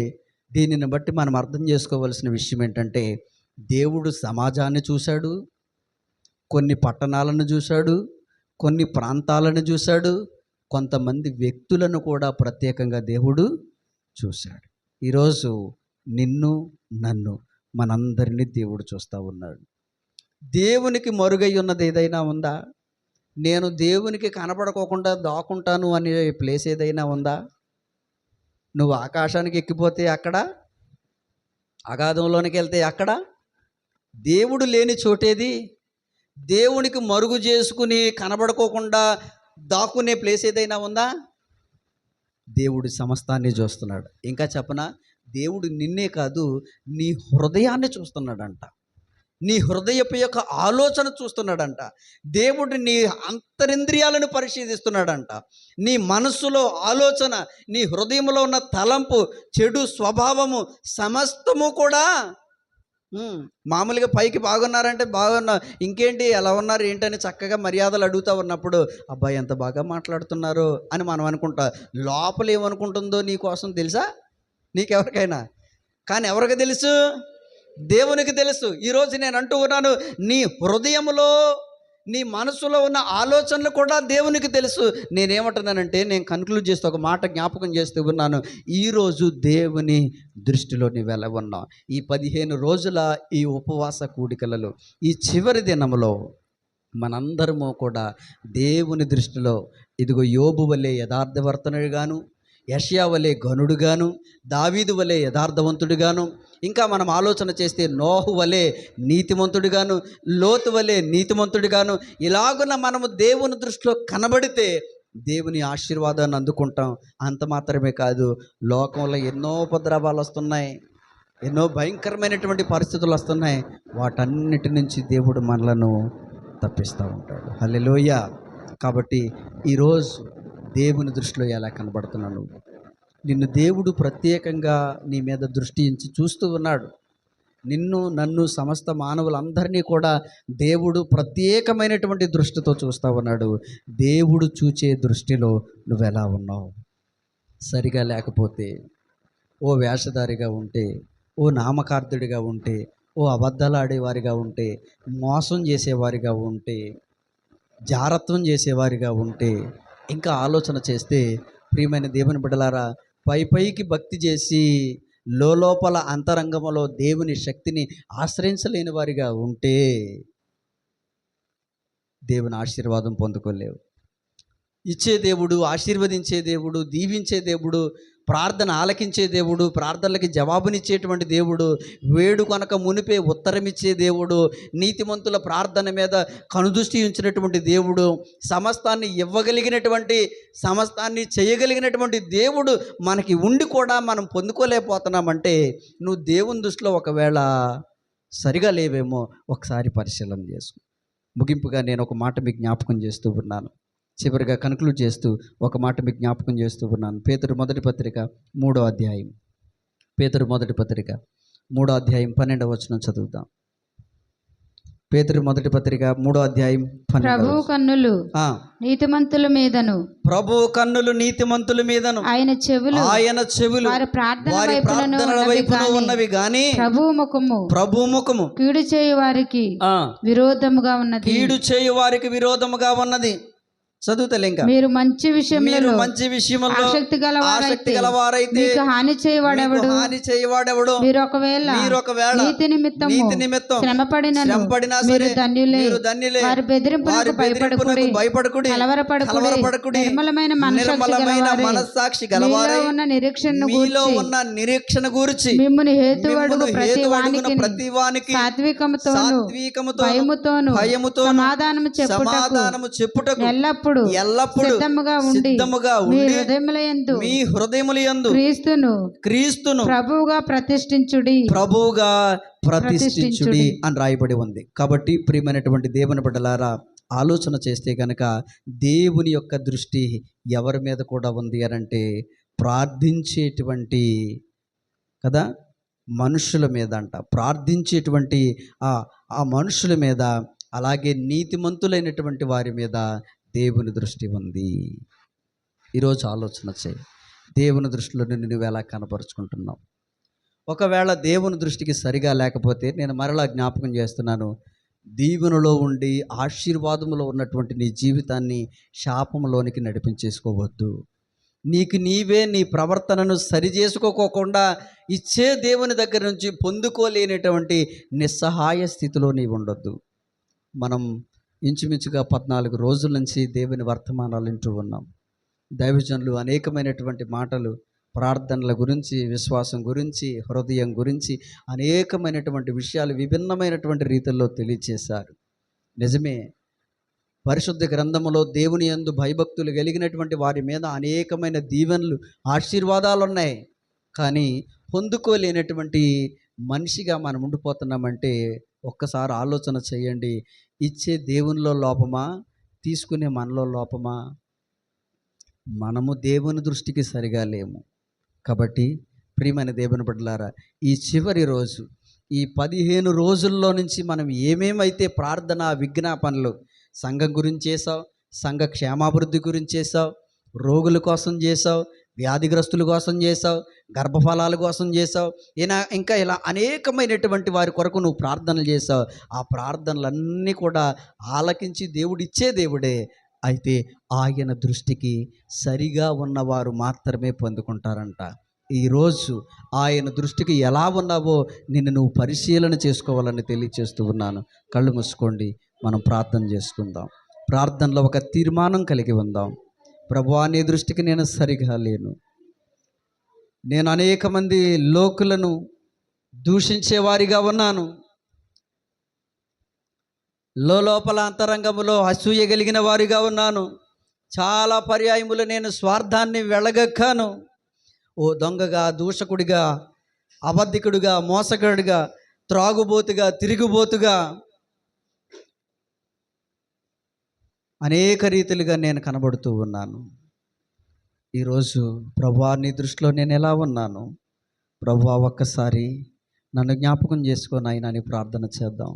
దీనిని బట్టి మనం అర్థం చేసుకోవాల్సిన విషయం ఏంటంటే, దేవుడు సమాజాన్ని చూశాడు, కొన్ని పట్టణాలను చూశాడు, కొన్ని ప్రాంతాలను చూశాడు, కొంతమంది వ్యక్తులను కూడా ప్రత్యేకంగా దేవుడు చూశాడు. ఈరోజు నిన్ను నన్ను మనందరినీ దేవుడు చూస్తూ ఉన్నాడు. దేవునికి మరుగై ఉన్నది ఏదైనా ఉందా? నేను దేవునికి కనబడుకోకుండా దాక్కుంటాను అనే ప్లేస్ ఏదైనా ఉందా? నువ్వు ఆకాశానికి ఎక్కిపోతే అక్కడ, అగాధంలోనికి వెళ్తే అక్కడ, దేవుడు లేని చోటేది? దేవునికి మరుగు చేసుకుని కనబడుకోకుండా దాక్కునే ప్లేస్ ఏదైనా ఉందా? దేవుడు సమస్తాన్ని చూస్తున్నాడు. ఇంకా చెప్పనా, దేవుడు నిన్నే కాదు నీ హృదయాన్ని చూస్తున్నాడంట. నీ హృదయపు యొక్క ఆలోచన చూస్తున్నాడంట. దేవుడు నీ అంతరింద్రియాలను పరిశీలిస్తున్నాడంట. నీ మనస్సులో ఆలోచన, నీ హృదయంలో ఉన్న తలంపు, చెడు స్వభావము సమస్తము కూడా మామూలుగా పైకి బాగున్నారంటే బాగున్నా, ఇంకేంటి ఎలా ఉన్నారు ఏంటని చక్కగా మర్యాదలు అడుగుతూ ఉన్నప్పుడు అబ్బాయి ఎంత బాగా మాట్లాడుతున్నారు అని మనం అనుకుంటా. లోపల ఏమనుకుంటుందో నీ కోసం తెలుసా? నీకెవరికైనా? కానీ ఎవరికి తెలుసు? దేవునికి తెలుసు. ఈరోజు నేను అంటూ ఉన్నాను, నీ హృదయంలో నీ మనసులో ఉన్న ఆలోచనలు కూడా దేవునికి తెలుసు. నేనేమంటున్నానంటే, నేను కన్క్లూడ్ చేస్తూ ఒక మాట జ్ఞాపకం చేస్తూ ఉన్నాను. ఈరోజు దేవుని దృష్టిలో నీవు ఎలా ఉన్నావు? ఈ 15 రోజుల ఈ ఉపవాస కూడికలలో ఈ చివరి దినంలో మనందరము కూడా దేవుని దృష్టిలో ఇదిగో యోబు వలె యథార్థవర్తనుడిగాను, యెషయా వలె ఘనుడుగాను, దావీదు వలె యథార్థవంతుడిగాను, ఇంకా మనం ఆలోచన చేస్తే నోహు వలె నీతిమంతుడిగాను, లోతు వలె నీతిమంతుడిగాను, ఇలాగున మనము దేవుని దృష్టిలో కనబడితే దేవుని ఆశీర్వాదాన్ని అందుకుంటాం. అంత మాత్రమే కాదు, లోకంలో ఎన్నో ఉపద్రవాలు వస్తున్నాయి, ఎన్నో భయంకరమైనటువంటి పరిస్థితులు వస్తున్నాయి. వాటన్నిటి నుంచి దేవుడు మనలను తప్పిస్తూ ఉంటాడు. హల్లెలూయా. కాబట్టి ఈరోజు దేవుని దృష్టిలో ఎలా కనబడుతున్నాను? నిన్ను దేవుడు ప్రత్యేకంగా నీ మీద దృష్టి ఉంచి చూస్తూ ఉన్నాడు. నిన్ను నన్ను సమస్త మానవులందరినీ కూడా దేవుడు ప్రత్యేకమైనటువంటి దృష్టితో చూస్తూ ఉన్నాడు. దేవుడు చూచే దృష్టిలో నువ్వెలా ఉన్నావు? సరిగా లేకపోతే, ఓ వేషధారిగా ఉంటే, ఓ నామకార్థుడిగా ఉంటే, ఓ అబద్ధాలు ఆడేవారిగా ఉంటే, మోసం చేసేవారిగా ఉంటే, జారత్వం చేసేవారిగా ఉంటే, ఇంకా ఆలోచన చేస్తే, ప్రియమైన దేవుని బిడ్డలారా, పైకి భక్తి చేసి లోపల అంతరంగంలో దేవుని శక్తిని ఆశ్రయించలేని వారిగా ఉంటే దేవుని ఆశీర్వాదం పొందుకోలేవు. ఇచ్చే దేవుడు, ఆశీర్వదించే దేవుడు, దీవించే దేవుడు, ప్రార్థన ఆలకించే దేవుడు, ప్రార్థనలకి జవాబునిచ్చేటువంటి దేవుడు, వేడు కనుక మునిపే ఉత్తరమిచ్చే దేవుడు, నీతిమంతుల ప్రార్థన మీద కనుదృష్టి ఉంచినటువంటి దేవుడు, సమస్తాన్ని ఇవ్వగలిగినటువంటి, సమస్తాన్ని చేయగలిగినటువంటి దేవుడు మనకి ఉండి కూడా మనం పొందుకోలేకపోతున్నామంటే నువ్వు దేవుని దృష్టిలో ఒకవేళ సరిగా లేవేమో ఒకసారి పరిశీలన చేసుకో. ముగింపుగా నేను ఒక మాట మీకు జ్ఞాపకం చేస్తూ ఉన్నాను. చివరిగా కన్క్లూడ్ చేస్తూ ఒక మాట మీకు జ్ఞాపకం చేస్తూ ఉన్నాను. పేతురు మొదటి పత్రిక 3వ అధ్యాయం, పేతురు మొదటి పత్రిక 3వ అధ్యాయం 12వ వచనం చదువుతాం. పేతురు మొదటి పత్రిక 3వ అధ్యాయం 12వ. ప్రభువు కన్నులు నీతిమంతుల మీదను, ప్రభువు కన్నులు నీతిమంతుల మీదను, ఆయన చెవులు వారి ప్రార్థనల వైపున ఉన్నవి గాని ప్రభువు ముఖము కీడు చేయు వారికి విరోధముగా ఉన్నది. కీడు చేయు వారికి విరోధముగా ఉన్నది. చదువుతలే ఇంకా. మీరు మంచి విషయంలో ఆసక్తి గలవారైతే మీకు హాని చేయవాడెవడు? మీరు ఒకవేళ నీతి నిమిత్తము శ్రమపడినా సరే మీరు ధన్యులే. వారి బెదిరింపులకు భయపడకుడి, కలవరపడకుడి, నిర్మలమైన మనస్సాక్షి గలవారై మీలో ఉన్న నిరీక్షణ గురించి మిమ్మును హేతువడుగు ప్రతి వానికి సాత్వికముతోను భయముతోను సమాధానము చెప్పుటకు ఎల్లప్పుడు సిద్ధముగా ఉండి మీ హృదయములయందు క్రీస్తును ప్రభువుగా ప్రతిష్ఠించుడి అని రాయబడి ఉంది. కాబట్టి ప్రియమైనటువంటి దేవుని బిడ్డలారా, ఆలోచన చేస్తే కనుక దేవుని యొక్క దృష్టి ఎవరి మీద కూడా ఉంది అనంటే ప్రార్థించేటువంటి కదా మనుషుల మీద అంట. ప్రార్థించేటువంటి ఆ మనుషుల మీద, అలాగే నీతిమంతులైనటువంటి వారి మీద దేవుని దృష్టి ఉంది. ఈరోజు ఆలోచన చేయి, దేవుని దృష్టిలో నిన్ను నువ్వు ఎలా కనపరుచుకుంటున్నావు? ఒకవేళ దేవుని దృష్టికి సరిగా లేకపోతే నేను మరలా జ్ఞాపకం చేస్తున్నాను, దీవెనలో ఉండి ఆశీర్వాదములో ఉన్నటువంటి నీ జీవితాన్ని శాపంలోనికి నడిపించేసుకోవద్దు. నీకు నీవే నీ ప్రవర్తనను సరిచేసుకోకుండా ఇచ్చే దేవుని దగ్గర నుంచి పొందుకోలేనటువంటి నిస్సహాయ స్థితిలో నీవు ఉండొద్దు. మనం ఇంచుమించుగా 14 రోజుల నుంచి దేవుని వర్తమానాలు వింటూ ఉన్నాం. దైవజనులు అనేకమైనటువంటి మాటలు ప్రార్థనల గురించి, విశ్వాసం గురించి, హృదయం గురించి అనేకమైనటువంటి విషయాలు విభిన్నమైనటువంటి రీతిలో తెలియచేశారు. నిజమే, పరిశుద్ధ గ్రంథములో దేవుని యందు భయభక్తులు కలిగినటువంటి వారి మీద అనేకమైన దీవెనలు, ఆశీర్వాదాలు ఉన్నాయి. కానీ పొందుకోలేనటువంటి మనిషిగా మనం ఉండిపోతున్నామంటే ఒక్కసారి ఆలోచన చేయండి. ఇచ్చే దేవునిలో లోపమా, తీసుకునే మనలో లోపమా? మనము దేవుని దృష్టికి సరిగా లేము. కాబట్టి ప్రియమైన దేవుని బిడ్డలారా, ఈ చివరి రోజు, ఈ 15 రోజుల్లో నుంచి మనం ఏమేమైతే ప్రార్థన విజ్ఞాపనలు సంఘం గురించి చేసావు, సంఘ క్షేమాభివృద్ధి గురించి చేసావు, రోగుల కోసం చేసావు, వ్యాధిగ్రస్తుల కోసం చేసావు, గర్భఫలాల కోసం చేసావు, ఇంకా ఇలా అనేకమైనటువంటి వారి కొరకు నువ్వు ప్రార్థనలు చేసావు. ఆ ప్రార్థనలన్నీ కూడా ఆలకించి దేవుడిచ్చే దేవుడే. అయితే ఆయన దృష్టికి సరిగా ఉన్నవారు మాత్రమే పొందుకుంటారంట. ఈరోజు ఆయన దృష్టికి ఎలా ఉన్నావో నిన్ను నువ్వు పరిశీలన చేసుకోవాలని తెలియచేస్తూ ఉన్నాను. కళ్ళు మూసుకోండి, మనం ప్రార్థన చేసుకుందాం. ప్రార్థనలో ఒక తీర్మానం కలిగి ఉందాం. ప్రభువా, నీ దృష్టికి నేను సరిగా లేను. నేను అనేక మంది లోకులను దూషించేవారిగా ఉన్నాను. లోపల అంతరంగములో అసూయ కలిగిన వారిగా ఉన్నాను. చాలా పర్యాయములు నేను స్వార్థాన్ని వెళ్ళగక్కాను. ఓ దొంగగా, దూషకుడిగా, అబద్ధికుడిగా, మోసగాడిగా, త్రాగుబోతుగా, తిరుగుబోతుగా అనేక రీతిలుగా నేను కనబడుతూ ఉన్నాను. ఈరోజు ప్రభువా, నీ దృష్టిలో నేను ఎలా ఉన్నాను? ప్రభువా, ఒక్కసారి నన్ను జ్ఞాపకం చేసుకొని ఆయన అని ప్రార్థన చేద్దాం.